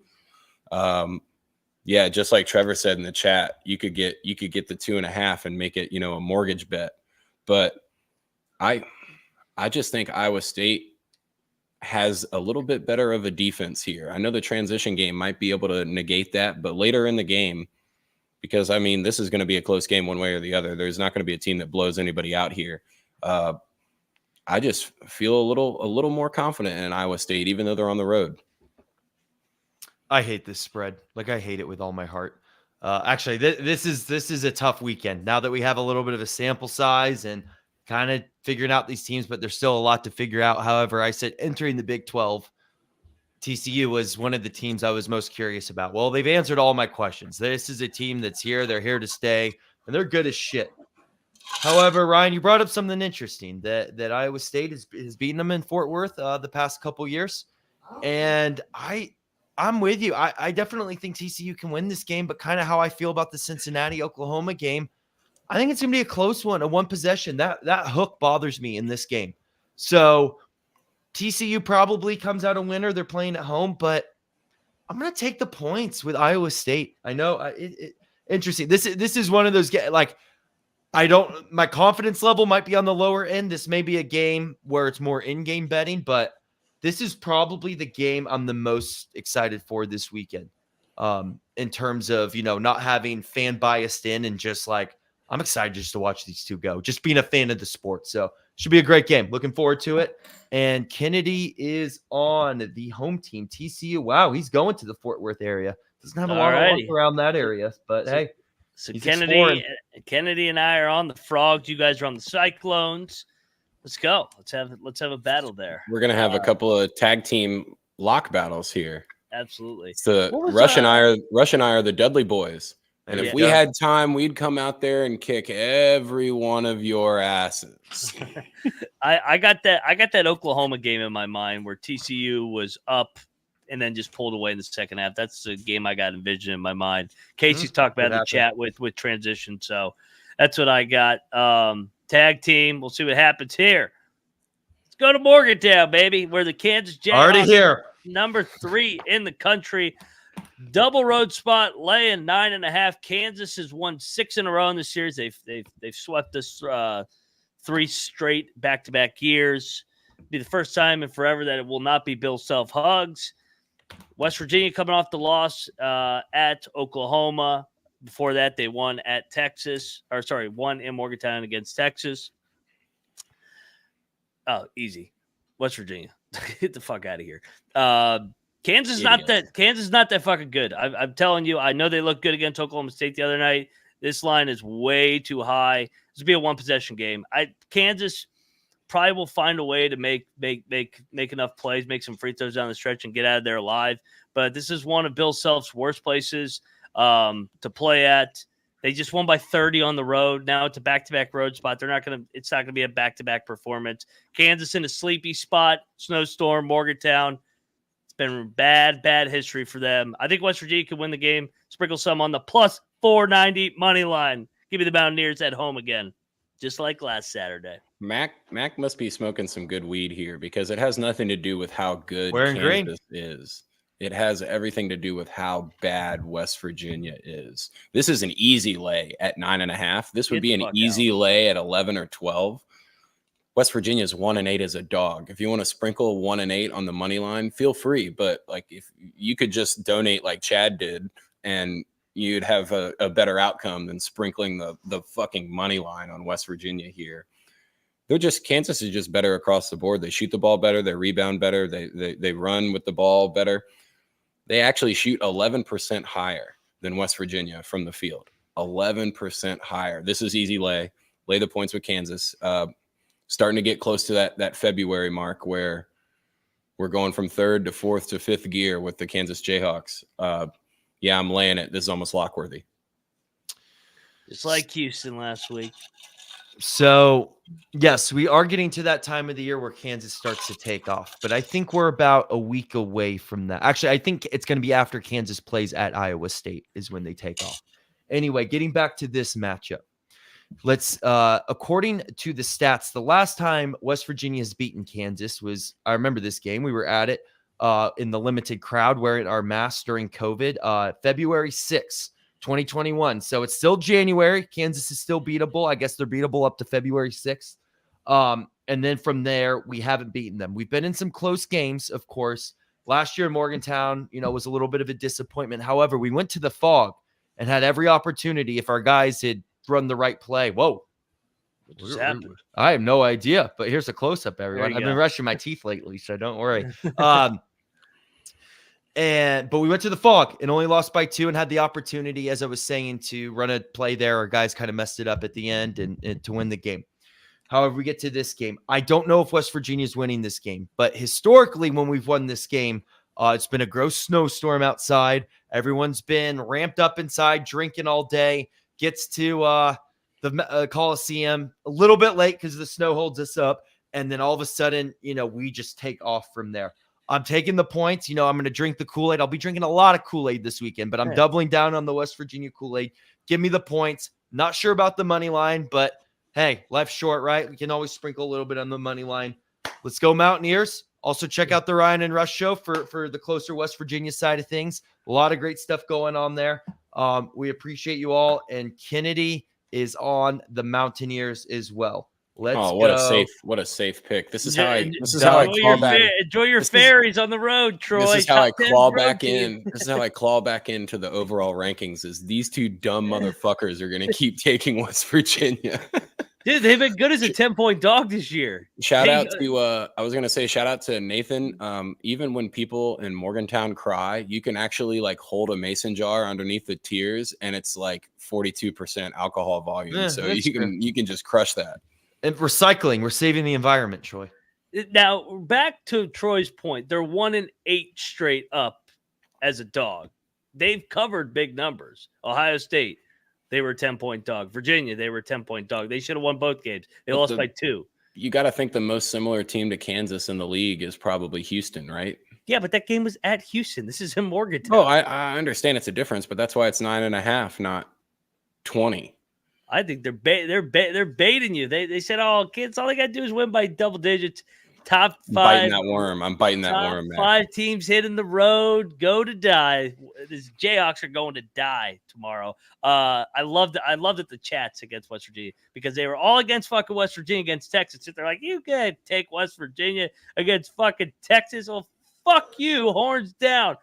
[SPEAKER 3] Yeah, just like Trevor said in the chat, you could get the 2.5 and make it, a mortgage bet. But I just think Iowa State has a little bit better of a defense here. I know the transition game might be able to negate that, but later in the game, because this is going to be a close game one way or the other. There's not going to be a team that blows anybody out here. I just feel a little more confident in Iowa State, even though they're on the road.
[SPEAKER 2] I hate this spread. I hate it with all my heart. Actually, this is a tough weekend now that we have a little bit of a sample size and kind of figuring out these teams, but there's still a lot to figure out. However, I said entering the Big 12, TCU was one of the teams I was most curious about. Well, they've answered all my questions. This is a team that's here. They're here to stay, and they're good as shit. However, Ryan, you brought up something interesting that Iowa State has beaten them in Fort Worth the past couple years, and I'm with you. I definitely think TCU can win this game, but kind of how I feel about the Cincinnati-Oklahoma game, I think it's going to be a close one, a one possession. That hook bothers me in this game. So TCU probably comes out a winner. They're playing at home, but I'm going to take the points with Iowa State. I know interesting. This is one of those my confidence level might be on the lower end. This may be a game where it's more in-game betting, but this is probably the game I'm the most excited for this weekend in terms of, not having fan biased in and just I'm excited just to watch these two go, just being a fan of the sport. So should be a great game. Looking forward to it. And Kennedy is on the home team, TCU. Wow, he's going to the Fort Worth area. Doesn't have a lot of luck around that area, but hey.
[SPEAKER 1] So Kennedy and I are on the Frogs. You guys are on the Cyclones. Let's go. Let's have a battle there.
[SPEAKER 3] We're gonna have a couple of tag team lock battles here.
[SPEAKER 1] Absolutely.
[SPEAKER 3] It's the Rush and I are the Dudley Boys. And if we had time, we'd come out there and kick every one of your asses.
[SPEAKER 1] I got that Oklahoma game in my mind where TCU was up and then just pulled away in the second half. That's the game I got envisioned in my mind. Casey's talked about in the chat with transition. So that's what I got. Tag team. We'll see what happens here. Let's go to Morgantown, baby, where the Kansas Jayhawks
[SPEAKER 2] already here.
[SPEAKER 1] Number 3 in the country. Double road spot, laying 9.5. Kansas has won 6 in a row in the series. They've swept us 3 straight back-to-back years. It'll be the first time in forever that it will not be Bill Self hugs. West Virginia coming off the loss at Oklahoma. Before that, they won at won in Morgantown against Texas. Oh, easy. West Virginia. Get the fuck out of here. Kansas is not that fucking good. I'm telling you, I know they look good against Oklahoma State the other night. This line is way too high. This will be a one-possession game. Kansas probably will find a way to make enough plays, make some free throws down the stretch, and get out of there alive. But this is one of Bill Self's worst places to play at. They just won by 30 on the road. Now it's a back-to-back road spot. It's not gonna be a back-to-back performance. Kansas in a sleepy spot, snowstorm, Morgantown. It's been bad history for them. I think West Virginia could win the game. Sprinkle some on the plus 490 money line. Give me the Mountaineers at home again, just like last Saturday.
[SPEAKER 3] Mac must be smoking some good weed here because it has nothing to do with how good
[SPEAKER 2] Wearing
[SPEAKER 3] Kansas
[SPEAKER 2] green
[SPEAKER 3] is. It has everything to do with how bad West Virginia is. This is an easy lay at 9.5. This would be an easy lay at 11 or 12. West Virginia is 1-8 as a dog. If you want to sprinkle 1-8 on the money line, feel free. But like, if you could just donate like Chad did, and you'd have a better outcome than sprinkling the fucking money line on West Virginia here. Kansas is just better across the board. They shoot the ball better. They rebound better. They run with the ball better. They actually shoot 11% higher than West Virginia from the field. 11% higher. This is easy lay. Lay the points with Kansas. Starting to get close to that February mark where we're going from third to fourth to fifth gear with the Kansas Jayhawks. Yeah, I'm laying it. This is almost lock-worthy.
[SPEAKER 1] Just like Houston last week.
[SPEAKER 2] So, yes, we are getting to that time of the year where Kansas starts to take off, but I think we're about a week away from that. Actually, I think it's going to be after Kansas plays at Iowa State is when they take off. Anyway, getting back to this matchup. Let's, according to the stats, the last time West Virginia has beaten Kansas was, I remember this game, we were at it in the limited crowd wearing our masks during COVID, February 6th. 2021. So it's still January. Kansas is still beatable. I guess they're beatable up to February 6th. And then from there, we haven't beaten them. We've been in some close games, of course. Last year in Morgantown, was a little bit of a disappointment. However, we went to the Fog and had every opportunity if our guys had run the right play. Whoa.
[SPEAKER 1] What just happened?
[SPEAKER 2] I have no idea, but here's a close-up, everyone. I've been brushing my teeth lately, so don't worry. But we went to the Fog and only lost by 2 and had the opportunity, as I was saying, to run a play there. Our guys kind of messed it up at the end and to win the game. However, we get to this game. I don't know if West Virginia is winning this game, but historically, when we've won this game, it's been a gross snowstorm outside. Everyone's been ramped up inside, drinking all day. Gets to the Coliseum a little bit late because the snow holds us up. And then all of a sudden, we just take off from there. I'm taking the points. I'm going to drink the Kool-Aid. I'll be drinking a lot of Kool-Aid this weekend, but I'm doubling down on the West Virginia Kool-Aid. Give me the points. Not sure about the money line, but hey, life's short, right? We can always sprinkle a little bit on the money line. Let's go Mountaineers. Also check out the Ryan and Rush show for the closer West Virginia side of things. A lot of great stuff going on there. We appreciate you all. And Kennedy is on the Mountaineers as well. Let's go.
[SPEAKER 3] What a safe pick. This is how I claw back.
[SPEAKER 1] Enjoy your ferries on the road, Troy.
[SPEAKER 3] This is how I claw back in. This is how I claw back into the overall rankings. Is these two dumb motherfuckers are going to keep taking West Virginia?
[SPEAKER 1] Dude, they've been good as a 10-point dog this year.
[SPEAKER 3] Shout out to Nathan. Even when people in Morgantown cry, you can actually hold a mason jar underneath the tiers, and it's 42% alcohol volume.
[SPEAKER 2] Yeah,
[SPEAKER 3] so you can just crush that.
[SPEAKER 2] And recycling, we're saving the environment, Troy.
[SPEAKER 1] Now, back to Troy's point, they're 1-8 straight up as a dog. They've covered big numbers. Ohio State, they were a 10-point dog. Virginia, they were a 10-point dog. They should have won both games. They lost by 2.
[SPEAKER 3] You got to think the most similar team to Kansas in the league is probably Houston, right?
[SPEAKER 1] Yeah, but that game was at Houston. This is in Morgantown.
[SPEAKER 3] Oh, I understand it's a difference, but that's why it's 9.5, not 20.
[SPEAKER 1] I think they're baiting you. They said, "Oh, kids, all they got to do is win by double digits." Top 5.
[SPEAKER 3] I'm biting that worm. Man.
[SPEAKER 1] 5 teams hitting the road, go to die. These Jayhawks are going to die tomorrow. I loved it. The chats against West Virginia because they were all against fucking West Virginia against Texas. They're like, you can take West Virginia against fucking Texas. Well, Fuck you, horns down.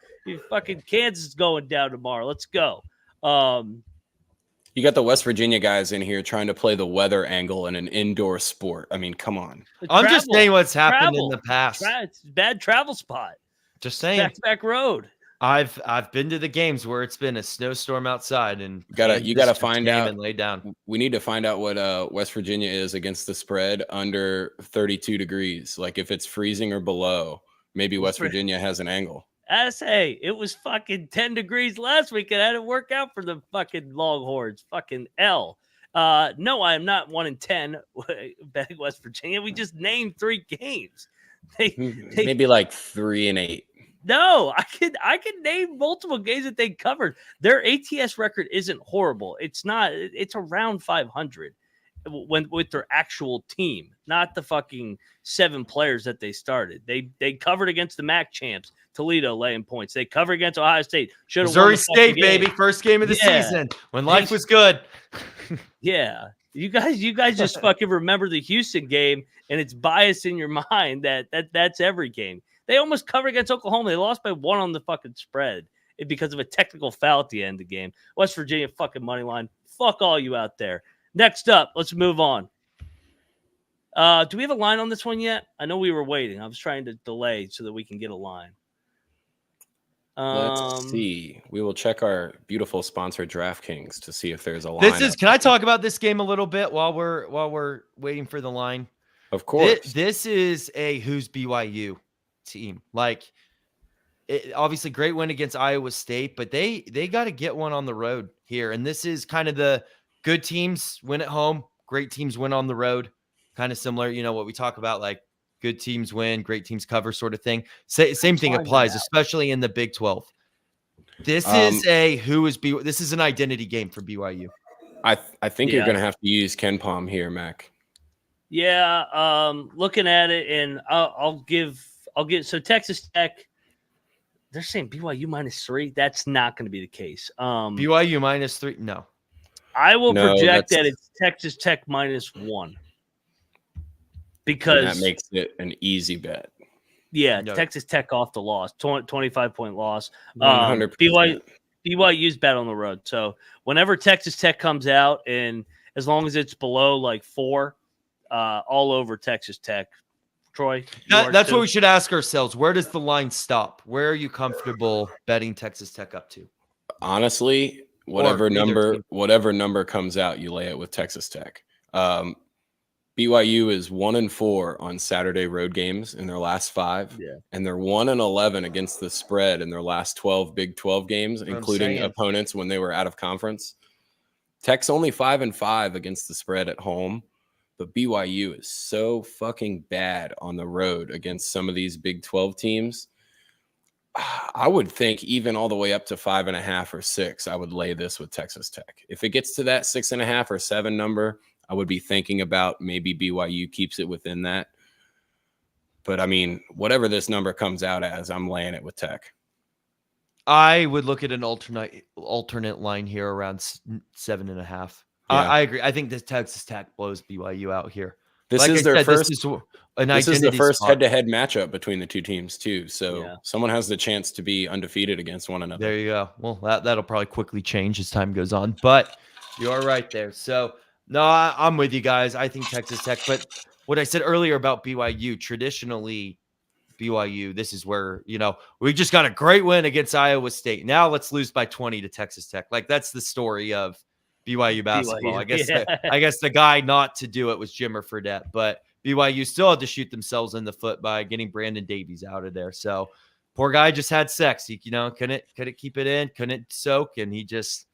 [SPEAKER 1] Fucking Kansas is going down tomorrow. Let's go.
[SPEAKER 3] You got the West Virginia guys in here trying to play the weather angle in an indoor sport. I mean, come on.
[SPEAKER 2] I'm just saying what's happened in the past.
[SPEAKER 1] It's a bad travel spot.
[SPEAKER 2] Just saying.
[SPEAKER 1] Back-to-back road.
[SPEAKER 2] I've been to the games where it's been a snowstorm outside, and
[SPEAKER 3] you gotta find out
[SPEAKER 2] and lay down.
[SPEAKER 3] We need to find out what West Virginia is against the spread under 32 degrees. Like if it's freezing or below, maybe West Virginia has an angle.
[SPEAKER 1] Hey, it was fucking 10 degrees last week, and that didn't work out for the fucking Longhorns. Fucking L. No, I am not 1-10 betting West Virginia. We just named 3 games.
[SPEAKER 3] Maybe like 3-8.
[SPEAKER 1] No, I can name multiple games that they covered. Their ATS record isn't horrible. It's not. It's around 500 with their actual team, not the fucking 7 players that they started. They covered against the MAC champs, Toledo laying points. They covered against Ohio State.
[SPEAKER 2] Missouri State, baby, first game of the season when life was good.
[SPEAKER 1] Yeah, you guys just fucking remember the Houston game, and it's biased in your mind that's every game. They almost covered against Oklahoma. They lost by 1 on the fucking spread because of a technical foul at the end of the game. West Virginia fucking money line. Fuck all you out there. Next up, let's move on. Do we have a line on this one yet? I know we were waiting. I was trying to delay so that we can get a line.
[SPEAKER 3] Let's see. We will check our beautiful sponsor DraftKings to see if there's a line.
[SPEAKER 2] Can I talk about this game a little bit while we're waiting for the line?
[SPEAKER 3] Of course.
[SPEAKER 2] This is a who's BYU team. Like, obviously great win against Iowa State, but they got to get one on the road here. And this is kind of the good teams win at home, great teams win on the road. Kind of similar, what we talk about, like good teams win, great teams cover sort of thing. Same thing applies, especially in the Big 12. This is this is an identity game for BYU.
[SPEAKER 3] I think you're going to have to use Ken Palm here, Mac.
[SPEAKER 1] Yeah, looking at it, and I'll give so Texas Tech. They're saying BYU -3. That's not going to be the case.
[SPEAKER 2] BYU -3. No,
[SPEAKER 1] I will project that it's Texas Tech -1 because
[SPEAKER 3] that makes it an easy bet.
[SPEAKER 1] Yeah, no. Texas Tech off the loss, 25-point loss.
[SPEAKER 3] 100%.
[SPEAKER 1] BYU's bet on the road. So whenever Texas Tech comes out, and as long as it's below like 4, all over Texas Tech. Troy,
[SPEAKER 2] that's what we should ask ourselves. Where does the line stop? Where are you comfortable betting Texas Tech up to?
[SPEAKER 3] Honestly, whatever number comes out, you lay it with Texas Tech. BYU is 1-4 on Saturday road games in their last 5, and they're 1-11 against the spread in their last 12 Big 12 games, including opponents when they were out of conference. Tech's only 5-5 against the spread at home. But BYU is so fucking bad on the road against some of these Big 12 teams. I would think even all the way up to 5.5 or 6, I would lay this with Texas Tech. If it gets to that 6.5 or 7 number, I would be thinking about maybe BYU keeps it within that. But I mean, whatever this number comes out as, I'm laying it with Tech.
[SPEAKER 2] I would look at an alternate line here around 7.5. Yeah. I agree. I think this Texas Tech blows BYU out here.
[SPEAKER 3] This is the first head-to-head matchup between the two teams too. So someone has the chance to be undefeated against one another.
[SPEAKER 2] There you go. Well, that'll probably quickly change as time goes on, but you are right there. So no, I'm with you guys. I think Texas Tech, but what I said earlier about BYU, traditionally BYU, this is where, we just got a great win against Iowa State. Now let's lose by 20 to Texas Tech. Like that's the story of BYU basketball. I guess the guy not to do it was Jimmer Fredette, but BYU still had to shoot themselves in the foot by getting Brandon Davies out of there. So poor guy just had sex. He couldn't keep it in, couldn't soak, and he just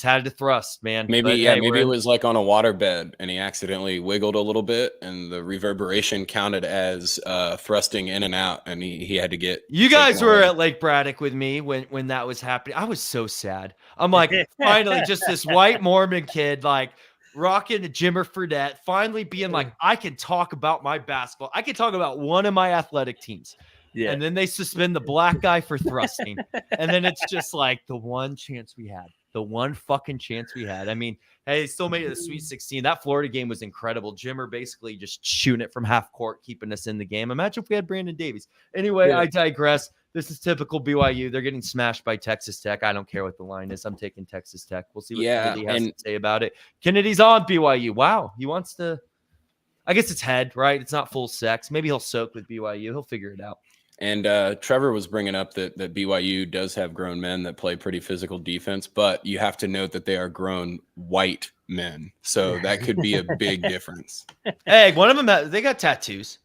[SPEAKER 2] had to thrust, man.
[SPEAKER 3] Maybe it was like on a waterbed and he accidentally wiggled a little bit and the reverberation counted as thrusting in and out, and he had to get. You
[SPEAKER 2] guys were at Lake Braddock with me when that was happening. I was so sad. I'm like, finally, just this white Mormon kid like rocking the Jimmer Fredette, finally being like, I can talk about my basketball. I can talk about one of my athletic teams. Yeah. And then they suspend the black guy for thrusting. And then it's just like the one chance we had. The one fucking chance we had. I mean, hey, they still made it to the Sweet 16. That Florida game was incredible. Jimmer basically just shooting it from half court, keeping us in the game. Imagine if we had Brandon Davies. Anyway, I digress. This is typical BYU. They're getting smashed by Texas Tech. I don't care what the line is. I'm taking Texas Tech. We'll see what Kennedy has to say about it. Kennedy's on BYU. Wow. He wants to – I guess it's head, right? It's not full sex. Maybe he'll soak with BYU. He'll figure it out.
[SPEAKER 3] And Trevor was bringing up that BYU does have grown men that play pretty physical defense, but you have to note that they are grown white men. So that could be a big difference.
[SPEAKER 2] Hey, one of them, they got tattoos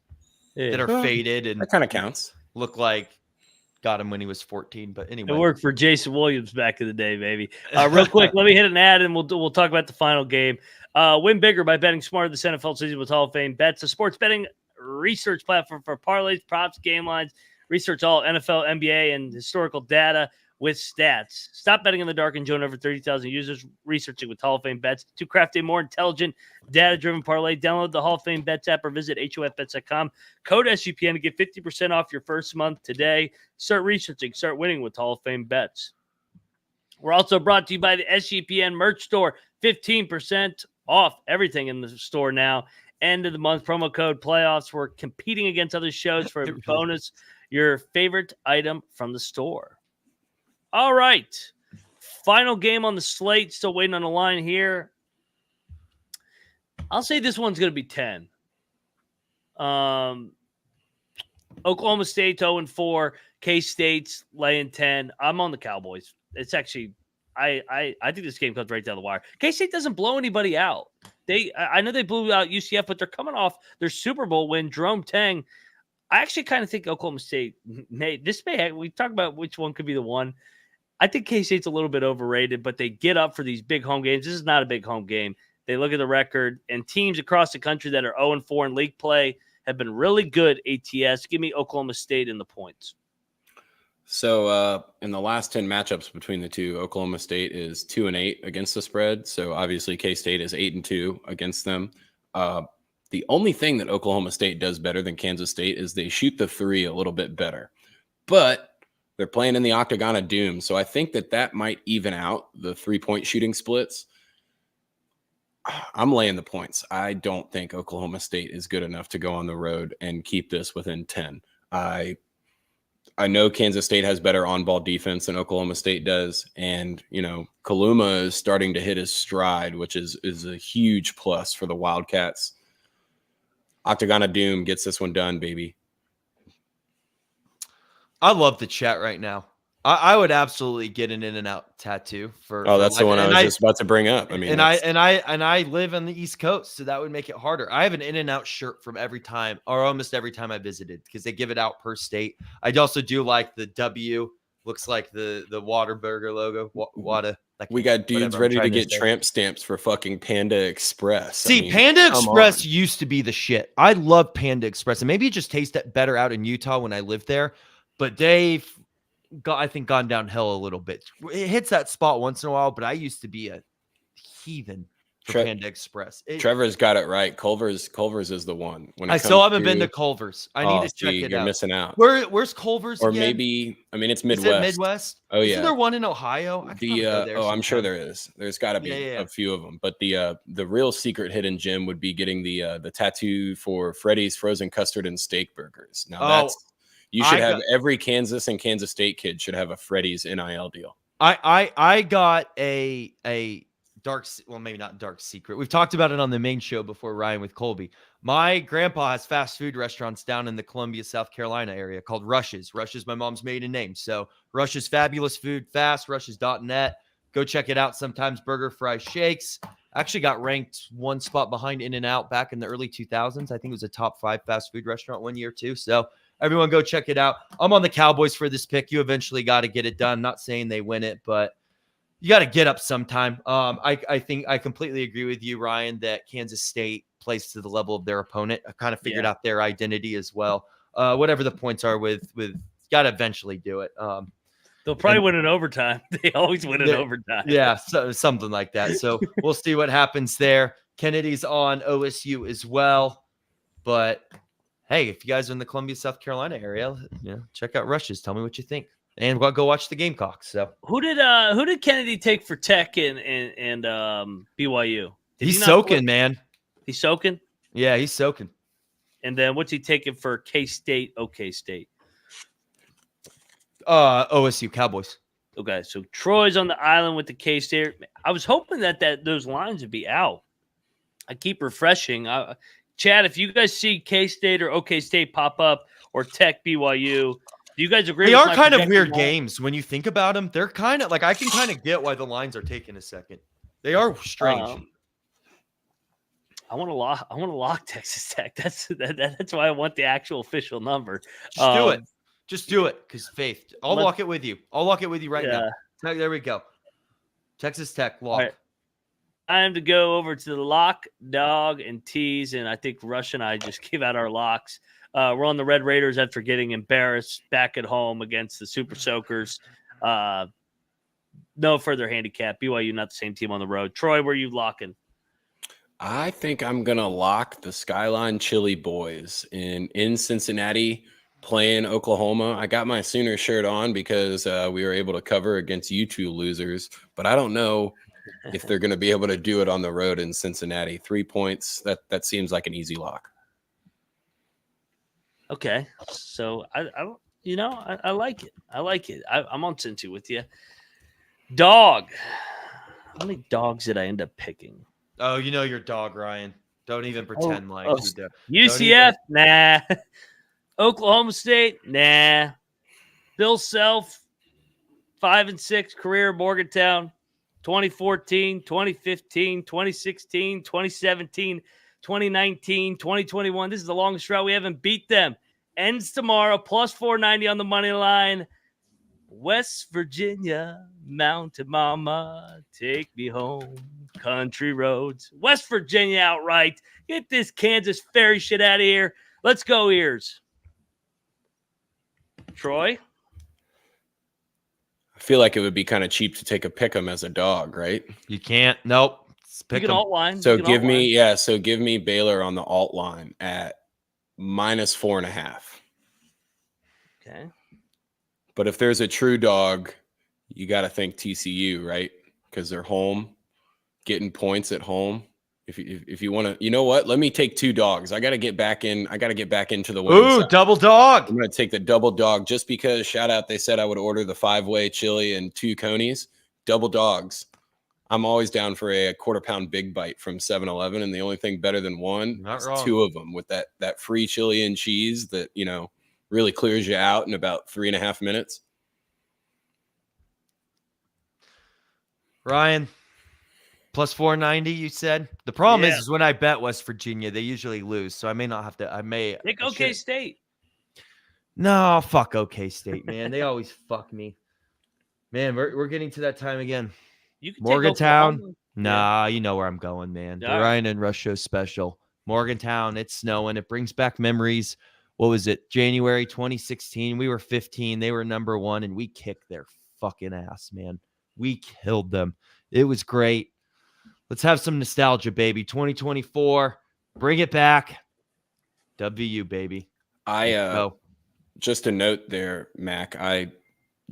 [SPEAKER 2] that are faded and
[SPEAKER 3] that kind of counts.
[SPEAKER 2] Look like got him when he was 14. But anyway,
[SPEAKER 1] it worked for Jason Williams back in the day, baby. Real quick, let me hit an ad and we'll talk about the final game. Win bigger by betting smarter this NFL season with Hall of Fame Bets, a sports betting research platform for parlays, props, game lines. Research all NFL, NBA, and historical data with stats. Stop betting in the dark and join over 30,000 users researching with Hall of Fame Bets to craft a more intelligent, data-driven parlay. Download the Hall of Fame Bets app or visit HOFBets.com. Code SGPN to get 50% off your first month today. Start researching, start winning with Hall of Fame Bets. We're also brought to you by the SGPN merch store. 15% off everything in the store now. End of the month promo code playoffs. We're competing against other shows for a bonus. Your favorite item from the store. All right. Final game on the slate. Still waiting on the line here. I'll say this one's going to be 10. Oklahoma State 0-4. K-State's laying 10. I'm on the Cowboys. It's actually, I think this game comes right down the wire. K-State doesn't blow anybody out. I know they blew out UCF, but they're coming off their Super Bowl win. Jerome Tang. I actually kind of think Oklahoma State we talk about which one could be the one. I think K-State's a little bit overrated, but they get up for these big home games. This is not a big home game. They look at the record, and teams across the country that are 0-4 in league play have been really good ATS. Give me Oklahoma State in the points.
[SPEAKER 3] So in the last 10 matchups between the two, Oklahoma State is 2-8 against the spread. So obviously K-State is 8-2 against them. The only thing that Oklahoma State does better than Kansas State is they shoot the three a little bit better. But they're playing in the Octagon of Doom, so I think that might even out the three-point shooting splits. I'm laying the points. I don't think Oklahoma State is good enough to go on the road and keep this within 10. I know Kansas State has better on-ball defense than Oklahoma State does, and, Kaluma is starting to hit his stride, which is a huge plus for the Wildcats. Octagon of Doom gets this one done, baby.
[SPEAKER 2] I love the chat right now. I would absolutely get an In-N-Out tattoo for.
[SPEAKER 3] Oh, that's the one I was just about to bring up. I mean,
[SPEAKER 2] I live on the East Coast, so that would make it harder. I have an In-N-Out shirt from every time, or almost every time I visited, because they give it out per state. I also do like the W. Looks like the Whataburger logo. Whata.
[SPEAKER 3] We got dudes ready to get tramp stamps for fucking Panda Express.
[SPEAKER 2] See, Panda Express used to be the shit. I love Panda Express, and maybe it just tasted better out in Utah when I lived there. But they've I think, gone downhill a little bit. It hits that spot once in a while, but I used to be a heathen for Panda Express.
[SPEAKER 3] Trevor's got it right. Culver's is the one. When
[SPEAKER 2] I still haven't been to Culver's. I need to check it out.
[SPEAKER 3] You're missing out.
[SPEAKER 2] Where's Culver's?
[SPEAKER 3] Or
[SPEAKER 2] again?
[SPEAKER 3] Maybe, I mean, it's Midwest.
[SPEAKER 2] Is it Midwest?
[SPEAKER 3] Oh, yeah.
[SPEAKER 2] Isn't there one in Ohio?
[SPEAKER 3] I'm sure there is. There's got to be a few of them. But the real secret hidden gem would be getting the tattoo for Freddy's frozen custard and steak burgers. Now you should have every Kansas and Kansas State kid should have a Freddy's NIL deal.
[SPEAKER 2] I got a dark, well, maybe not dark secret. We've talked about it on the main show before, Ryan, with Colby. My grandpa has fast food restaurants down in the Columbia, South Carolina area called Rush's. Rush is my mom's maiden name. So Rush's fabulous food, fast, rushes.net. Go check it out. Sometimes burger, fries, shakes. Actually got ranked one spot behind In-N-Out back in the early 2000s. I think it was a top 5 fast food restaurant one year too. So everyone go check it out. I'm on the Cowboys for this pick. You eventually got to get it done. Not saying they win it, but you got to get up sometime. I think I completely agree with you, Ryan, that Kansas State plays to the level of their opponent. I kind of figured out their identity as well. Whatever the points are with got to eventually do it.
[SPEAKER 1] They'll probably win in overtime. They always win in overtime.
[SPEAKER 2] Yeah, so something like that. So we'll see what happens there. Kennedy's on OSU as well. But hey, if you guys are in the Columbia, South Carolina area, check out Rush's. Tell me what you think. and we'll go watch the Gamecocks. So
[SPEAKER 1] who did Kennedy take for Tech and BYU? Did
[SPEAKER 2] he's
[SPEAKER 1] he not
[SPEAKER 2] soaking,
[SPEAKER 1] flip?
[SPEAKER 2] man.
[SPEAKER 1] He's soaking.
[SPEAKER 2] Yeah, he's soaking.
[SPEAKER 1] And then what's he taking for K-State? OK State.
[SPEAKER 2] OSU Cowboys.
[SPEAKER 1] Okay, so Troy's on the island with the K-State. I was hoping that those lines would be out. I keep refreshing. Chad, if you guys see K-State or OK State pop up or Tech BYU, do you guys agree?
[SPEAKER 2] They
[SPEAKER 1] with
[SPEAKER 2] are
[SPEAKER 1] my
[SPEAKER 2] kind of
[SPEAKER 1] projected
[SPEAKER 2] weird
[SPEAKER 1] line?
[SPEAKER 2] games when you think about them. They're kind of like I can kind of get why the lines are taking a second. They are strange.
[SPEAKER 1] I want to lock Texas Tech. That's why I want the actual official number.
[SPEAKER 2] Just do it. Just do it because faith. I'll lock it with you. I'll lock it with you right now. There we go. Texas Tech lock.
[SPEAKER 1] Right. Time to go over to the lock, dog, and tease, and I think Rush and I just gave out our locks. We're on the Red Raiders after getting embarrassed back at home against the Super Soakers. No further handicap. BYU not the same team on the road. Troy, where are you locking?
[SPEAKER 3] I think I'm gonna lock the Skyline Chili Boys in Cincinnati playing Oklahoma. I got my Sooner shirt on because we were able to cover against you two losers, but I don't know if they're going to be able to do it on the road in Cincinnati. 3 points, that seems like an easy lock.
[SPEAKER 1] Okay, so I like it. I like it. I'm on Cincy with you. Dog. How many dogs did I end up picking?
[SPEAKER 2] Oh, you know your dog, Ryan. Don't even pretend like you do.
[SPEAKER 1] UCF, nah. Oklahoma State, nah. Bill Self, 5-6 career Morgantown, 2014, 2015, 2016, 2017, 2019, 2021. This is the longest drought. We haven't beat them. Ends tomorrow, plus 490 on the money line. West Virginia, Mountain Mama, take me home, country roads. West Virginia outright. Get this Kansas Ferry shit out of here. Let's go, Ears. Troy?
[SPEAKER 3] I feel like it would be kind of cheap to take a pick 'em as a dog, right?
[SPEAKER 2] You can't. Nope.
[SPEAKER 1] You can alt line.
[SPEAKER 3] So give me Baylor on the alt line at -4.5.
[SPEAKER 1] Okay.
[SPEAKER 3] But if there's a true dog, you got to think TCU, right? Because they're home, getting points at home. If you want to, you know what? Let me take two dogs. I got to get back in. I got to get back into the winning side.
[SPEAKER 2] Double dog.
[SPEAKER 3] I'm going to take the double dog just because, shout out, they said I would order the 5-way chili and 2 conies. Double dogs. I'm always down for a quarter-pound big bite from 7-Eleven, and the only thing better than one is 2 of them with that free chili and cheese that, really clears you out in about 3.5 minutes.
[SPEAKER 2] Ryan, plus 490, you said? The problem is when I bet West Virginia, they usually lose, so I may not have to.
[SPEAKER 1] Pick OK State.
[SPEAKER 2] No, fuck OK State, man. They always fuck me. Man, we're getting to that time again.
[SPEAKER 1] You can
[SPEAKER 2] Morgantown. Nah, you know where I'm going, man. The Ryan and Rush Show special. Morgantown, it's snowing. It brings back memories. What was it? January 2016. We were 15. They were number 1, and we kicked their fucking ass, man. We killed them. It was great. Let's have some nostalgia, baby. 2024. Bring it back. WU, baby.
[SPEAKER 3] Just a note there, Mac.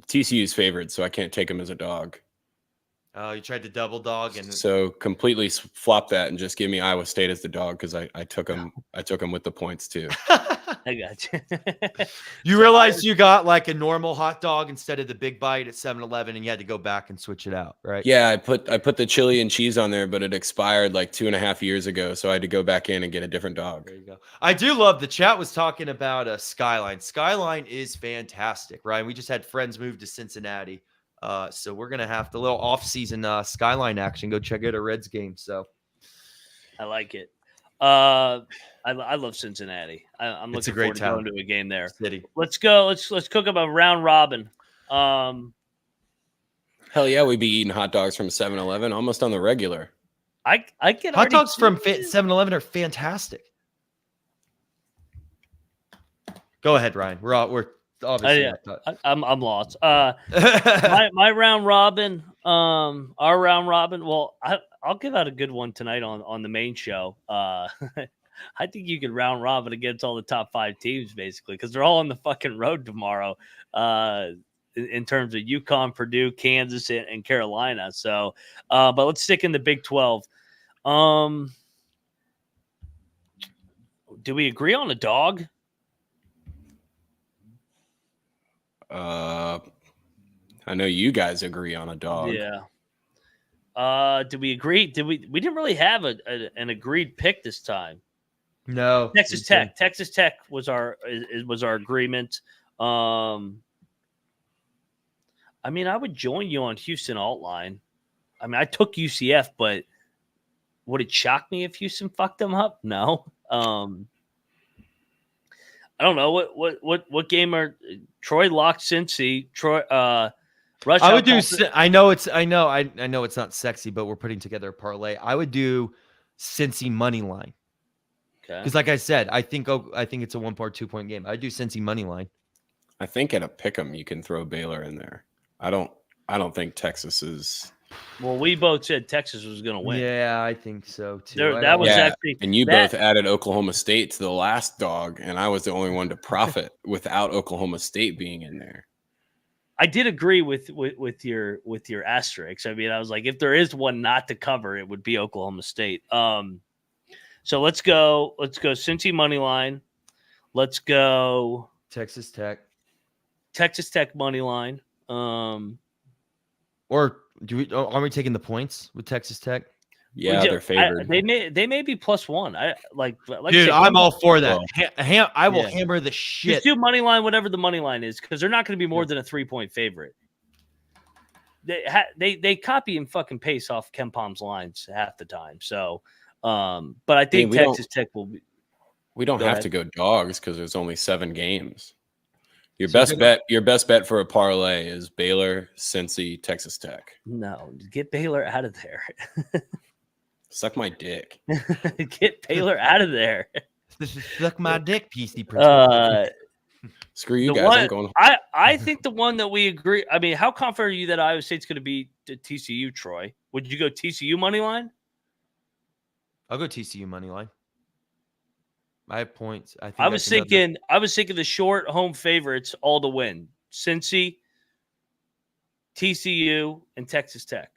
[SPEAKER 3] TCU's favored, so I can't take him as a dog.
[SPEAKER 2] Oh, you tried to double dog, and
[SPEAKER 3] so completely flop that and just give me Iowa State as the dog because I took him. I took him with the points too.
[SPEAKER 1] I got you.
[SPEAKER 2] You realized you got like a normal hot dog instead of the big bite at 7-Eleven, and you had to go back and switch it out, right?
[SPEAKER 3] Yeah, I put the chili and cheese on there, but it expired like 2.5 years ago, so I had to go back in and get a different dog.
[SPEAKER 2] There you go. I do love the chat was talking about Skyline. Skyline is fantastic, right? We just had friends move to Cincinnati. So we're gonna have the little off-season Skyline action. Go check out a Reds game. So
[SPEAKER 1] I like it. I love Cincinnati. I'm looking forward to going to a game there.
[SPEAKER 2] City.
[SPEAKER 1] Let's go. Let's cook up a round robin.
[SPEAKER 3] Hell yeah, we'd be eating hot dogs from 7-Eleven almost on the regular.
[SPEAKER 1] I get
[SPEAKER 2] hot dogs from 7-Eleven are fantastic. Go ahead, Ryan. We're obviously
[SPEAKER 1] I'm lost. My round robin, our round robin. Well, I'll give out a good one tonight on the main show. I think you can round robin against all the top 5 teams basically because they're all on the fucking road tomorrow. in terms of UConn, Purdue, Kansas, and Carolina. So, but let's stick in the Big 12. Do we agree on a dog?
[SPEAKER 3] I know you guys agree on a dog.
[SPEAKER 1] Yeah. Did we agree? We didn't really have an agreed pick this time.
[SPEAKER 2] No.
[SPEAKER 1] Texas Tech. Texas Tech was our agreement. I mean, I would join you on Houston alt line. I mean, I took UCF, but would it shock me if Houston fucked them up? No. I don't know what game are Troy locked Cincy. Troy Rush.
[SPEAKER 2] I would do. I know it's not sexy, but we're putting together a parlay. I would do Cincy money line.
[SPEAKER 1] Okay.
[SPEAKER 2] Because, like I said, I think it's a 2-point game. I'd do Cincy money line.
[SPEAKER 3] I think at a pick'em you can throw Baylor in there. I don't think Texas is.
[SPEAKER 1] Well, we both said Texas was going to win.
[SPEAKER 2] Yeah, I think so too.
[SPEAKER 3] And you both added Oklahoma State to the last dog, and I was the only one to profit without Oklahoma State being in there.
[SPEAKER 1] I did agree with your asterisks. I mean, I was like, if there is one not to cover, it would be Oklahoma State. So let's go Cincy money line. Let's go
[SPEAKER 2] Texas Tech
[SPEAKER 1] money line.
[SPEAKER 2] Or are we taking the points with Texas Tech?
[SPEAKER 3] Yeah, they're favored.
[SPEAKER 1] They may be +1. I like
[SPEAKER 2] dude, I'm all for that. I will hammer the shit.
[SPEAKER 1] Just do money line, whatever the money line is, because they're not going to be more than a 3-point favorite. They copy and fucking paste off Ken Palm's lines half the time. So, but I think Texas Tech will be.
[SPEAKER 3] We don't have to go dogs because there's only 7 games. Your best bet for a parlay is Baylor, Cincy, Texas Tech.
[SPEAKER 1] No, get Baylor out of there.
[SPEAKER 3] Suck my dick.
[SPEAKER 1] Get Baylor out of there.
[SPEAKER 2] Suck my dick, PC.
[SPEAKER 3] Screw you guys. I'm going.
[SPEAKER 1] I think the one that we agree. I mean, how confident are you that Iowa State's going to be TCU, Troy? Would you go TCU money line?
[SPEAKER 2] I'll go TCU money line. I have points.
[SPEAKER 1] I was thinking the short home favorites all to win. Cincy, TCU, and Texas Tech.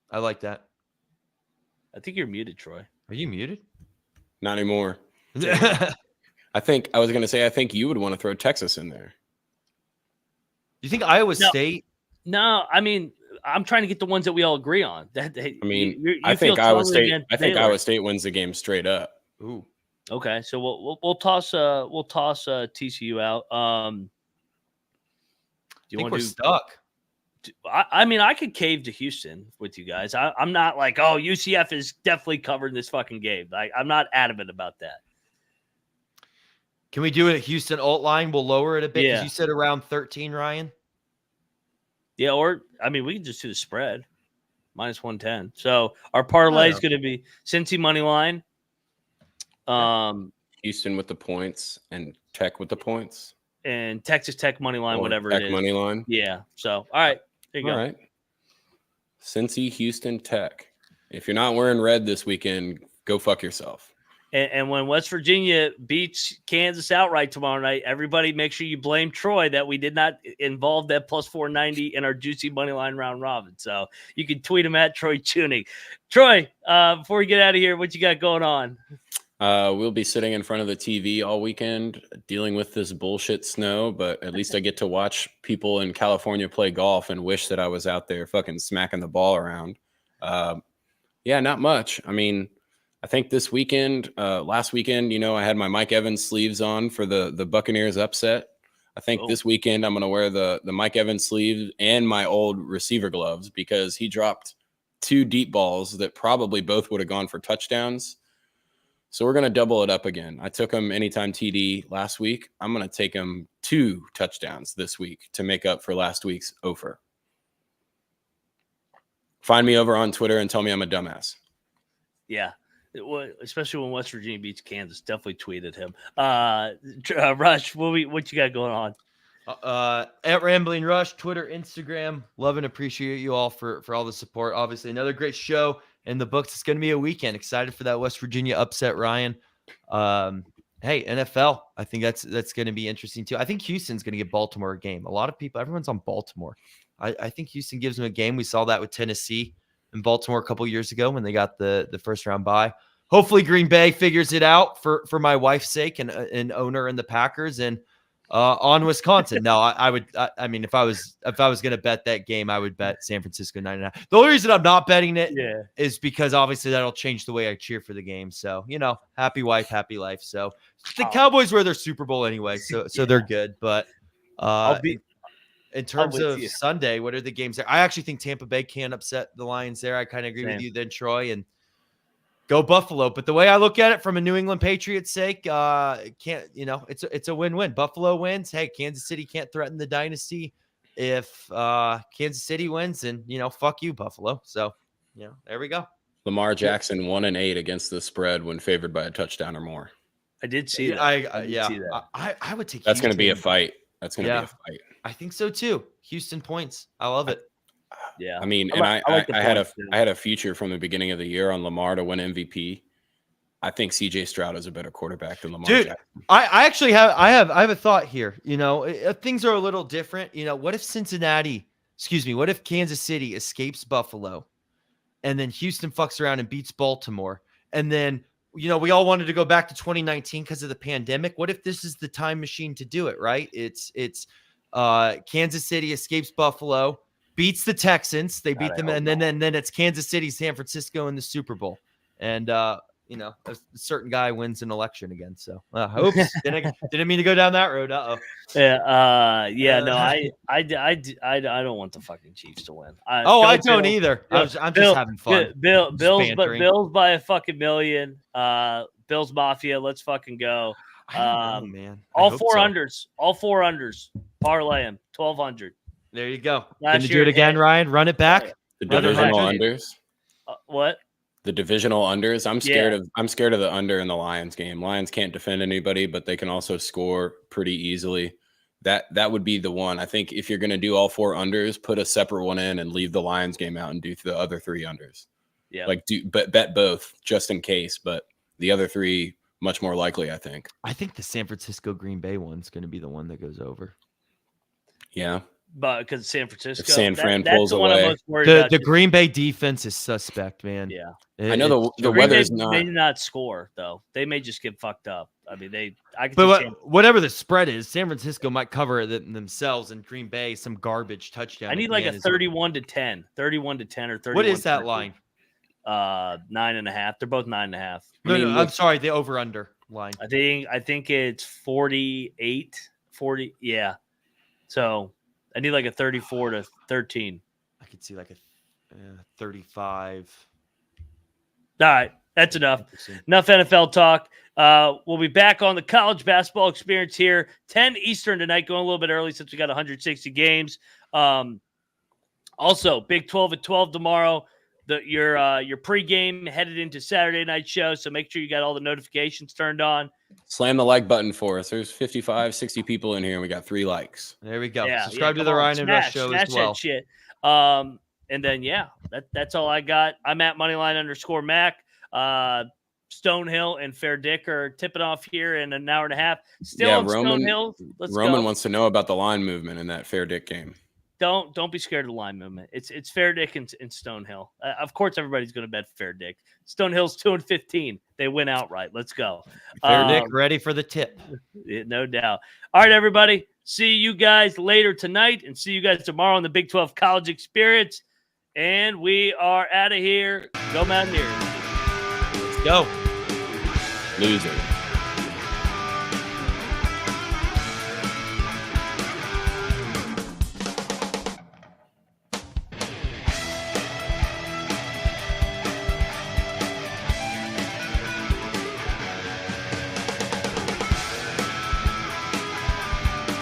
[SPEAKER 2] I like that.
[SPEAKER 1] I think you're muted, Troy.
[SPEAKER 2] Are you muted?
[SPEAKER 3] Not anymore. I think you would want to throw Texas in there.
[SPEAKER 2] You think Iowa State?
[SPEAKER 1] No, I mean, I'm trying to get the ones that we all agree on.
[SPEAKER 3] I think Iowa State wins the game straight up.
[SPEAKER 2] Ooh.
[SPEAKER 1] Okay, so we'll toss TCU out.
[SPEAKER 2] Do you want to stuck?
[SPEAKER 1] I mean, I could cave to Houston with you guys. I'm not like, UCF is definitely covered in this fucking game. I'm not adamant about that.
[SPEAKER 2] Can we do it at Houston alt line? We'll lower it a bit because
[SPEAKER 1] Yeah.
[SPEAKER 2] you said around 13, Ryan.
[SPEAKER 1] Yeah, or I mean, we can just do the spread -110. So our parlay is going to be Cincy money line,
[SPEAKER 3] Houston with the points and Tech with the points,
[SPEAKER 1] and Texas Tech money line, whatever it is.
[SPEAKER 3] Money line.
[SPEAKER 1] Yeah. So all right, there you go.
[SPEAKER 3] All right. Cincy, Houston, Tech. If you're not wearing red this weekend, go fuck yourself.
[SPEAKER 1] And when West Virginia beats Kansas outright tomorrow night, everybody make sure you blame Troy that we did not involve that +490 in our juicy money line round robin. So you can tweet him at Troy Chewning. Troy, before we get out of here, what you got going on?
[SPEAKER 3] We'll be sitting in front of the TV all weekend dealing with this bullshit snow, but at least I get to watch people in California play golf and wish that I was out there fucking smacking the ball around. Yeah, not much. I mean, I think this weekend, last weekend, I had my Mike Evans sleeves on for the Buccaneers upset. I think this weekend I'm going to wear the Mike Evans sleeves and my old receiver gloves because he dropped 2 deep balls that probably both would have gone for touchdowns. So we're going to double it up again. I took him anytime TD last week. I'm going to take him 2 touchdowns this week to make up for last week's offer. Find me over on Twitter and tell me I'm a dumbass.
[SPEAKER 1] Yeah. Especially when West Virginia beats Kansas, definitely tweeted him. Rush, what you got going on?
[SPEAKER 2] At Rambling Rush, Twitter, Instagram. Love and appreciate you all for all the support. Obviously, another great show in the books. It's going to be a weekend. Excited for that West Virginia upset, Ryan. And hey, NFL, I think that's going to be interesting too. I think Houston's going to give Baltimore a game. A lot of people, everyone's on Baltimore. I think Houston gives them a game. We saw that with Tennessee and Baltimore a couple years ago when they got the first round bye. Hopefully Green Bay figures it out for my wife's sake and an owner in the Packers and on Wisconsin. No, I mean, if I was going to bet that game, I would bet San Francisco 9.5. The only reason I'm not betting it is because obviously that'll change the way I cheer for the game. So, happy wife, happy life. So the Cowboys were their Super Bowl anyway. So they're good. But in terms of Sunday, what are the games there? I actually think Tampa Bay can upset the Lions there. I kind of agree with you then, Troy, and go Buffalo. But the way I look at it from a New England Patriots sake, it's a win-win. Buffalo wins. Hey, Kansas City can't threaten the dynasty. If Kansas City wins, then, fuck you, Buffalo. So, there we go.
[SPEAKER 3] Lamar Jackson 1-8 against the spread when favored by a touchdown or more.
[SPEAKER 1] I did see that.
[SPEAKER 2] I would take
[SPEAKER 3] that's going to be a fight. That's going to be a fight.
[SPEAKER 2] I think so too. Houston points. I love it.
[SPEAKER 3] Yeah. I mean, I had a future from the beginning of the year on Lamar to win MVP. I think CJ Stroud is a better quarterback than Lamar Jackson.
[SPEAKER 2] I actually have a thought here. Things are a little different. What if what if Kansas City escapes Buffalo and then Houston fucks around and beats Baltimore? And then, we all wanted to go back to 2019 because of the pandemic. What if this is the time machine to do it, right? It's Kansas City escapes Buffalo, beats the Texans. They beat them, and then it's Kansas City, San Francisco in the Super Bowl. And a certain guy wins an election again. So, oops, didn't mean to go down that road.
[SPEAKER 1] No, I don't want the fucking Chiefs to win.
[SPEAKER 2] I don't either. I'm just having fun.
[SPEAKER 1] Bills by a fucking million. Bills Mafia, let's fucking go.
[SPEAKER 2] I don't know, man.
[SPEAKER 1] All four unders. Parlay them. 1,200.
[SPEAKER 2] There you go. Can you do it again, Ryan? Run it back.
[SPEAKER 3] The divisional unders.
[SPEAKER 1] What?
[SPEAKER 3] The divisional unders. I'm scared of the under in the Lions game. Lions can't defend anybody, but they can also score pretty easily. That would be the one. I think if you're going to do all four unders, put a separate one in and leave the Lions game out and do the other three unders. Yeah. But bet both just in case, but the other three much more likely, I think.
[SPEAKER 2] I think the San Francisco Green Bay one's going to be the one that goes over.
[SPEAKER 3] Yeah.
[SPEAKER 1] But because San Francisco,
[SPEAKER 3] if San Fran pulls away,
[SPEAKER 2] the Green Bay defense is suspect, man.
[SPEAKER 1] Yeah,
[SPEAKER 3] I know the weather's not.
[SPEAKER 1] They may not score though. They may just get fucked up. I mean,
[SPEAKER 2] whatever the spread is, San Francisco might cover it themselves, and Green Bay some garbage touchdown.
[SPEAKER 1] I need like a 31-10, 31-10 or 31.
[SPEAKER 2] What is that line?
[SPEAKER 1] 9.5. They're both 9.5.
[SPEAKER 2] No, I'm sorry, the over under line.
[SPEAKER 1] I think it's 48, 40. Yeah, so. I need like a 34-13.
[SPEAKER 2] I could see like a 35.
[SPEAKER 1] All right, that's enough. Enough NFL talk. We'll be back on the college basketball experience here, 10 Eastern tonight, going a little bit early since we got 160 games. Also, Big 12 at 12 tomorrow. Your pregame headed into Saturday night show, so make sure you got all the notifications turned on.
[SPEAKER 3] Slam the like button for us. There's 55, 60 people in here, and we got 3 likes.
[SPEAKER 2] There we go. Subscribe to the Ryan and Rush show as well.
[SPEAKER 1] That shit. And then, that's all I got. I'm at Moneyline_Mac. Stonehill and Fair Dick are tipping off here in an hour and a half. Still on Stonehill.
[SPEAKER 3] Roman wants to know about the line movement in that Fair Dick game.
[SPEAKER 1] Don't be scared of the line movement. It's Fair Dick and Stonehill. Of course, everybody's going to bet Fair Dick. Stonehill's 2-15. They win outright. Let's go.
[SPEAKER 2] Fair Dick ready for the tip.
[SPEAKER 1] No doubt. All right, everybody. See you guys later tonight, and see you guys tomorrow on the Big 12 College Experience. And we are out of here. Go Mountaineers.
[SPEAKER 2] Let's go.
[SPEAKER 3] Loser.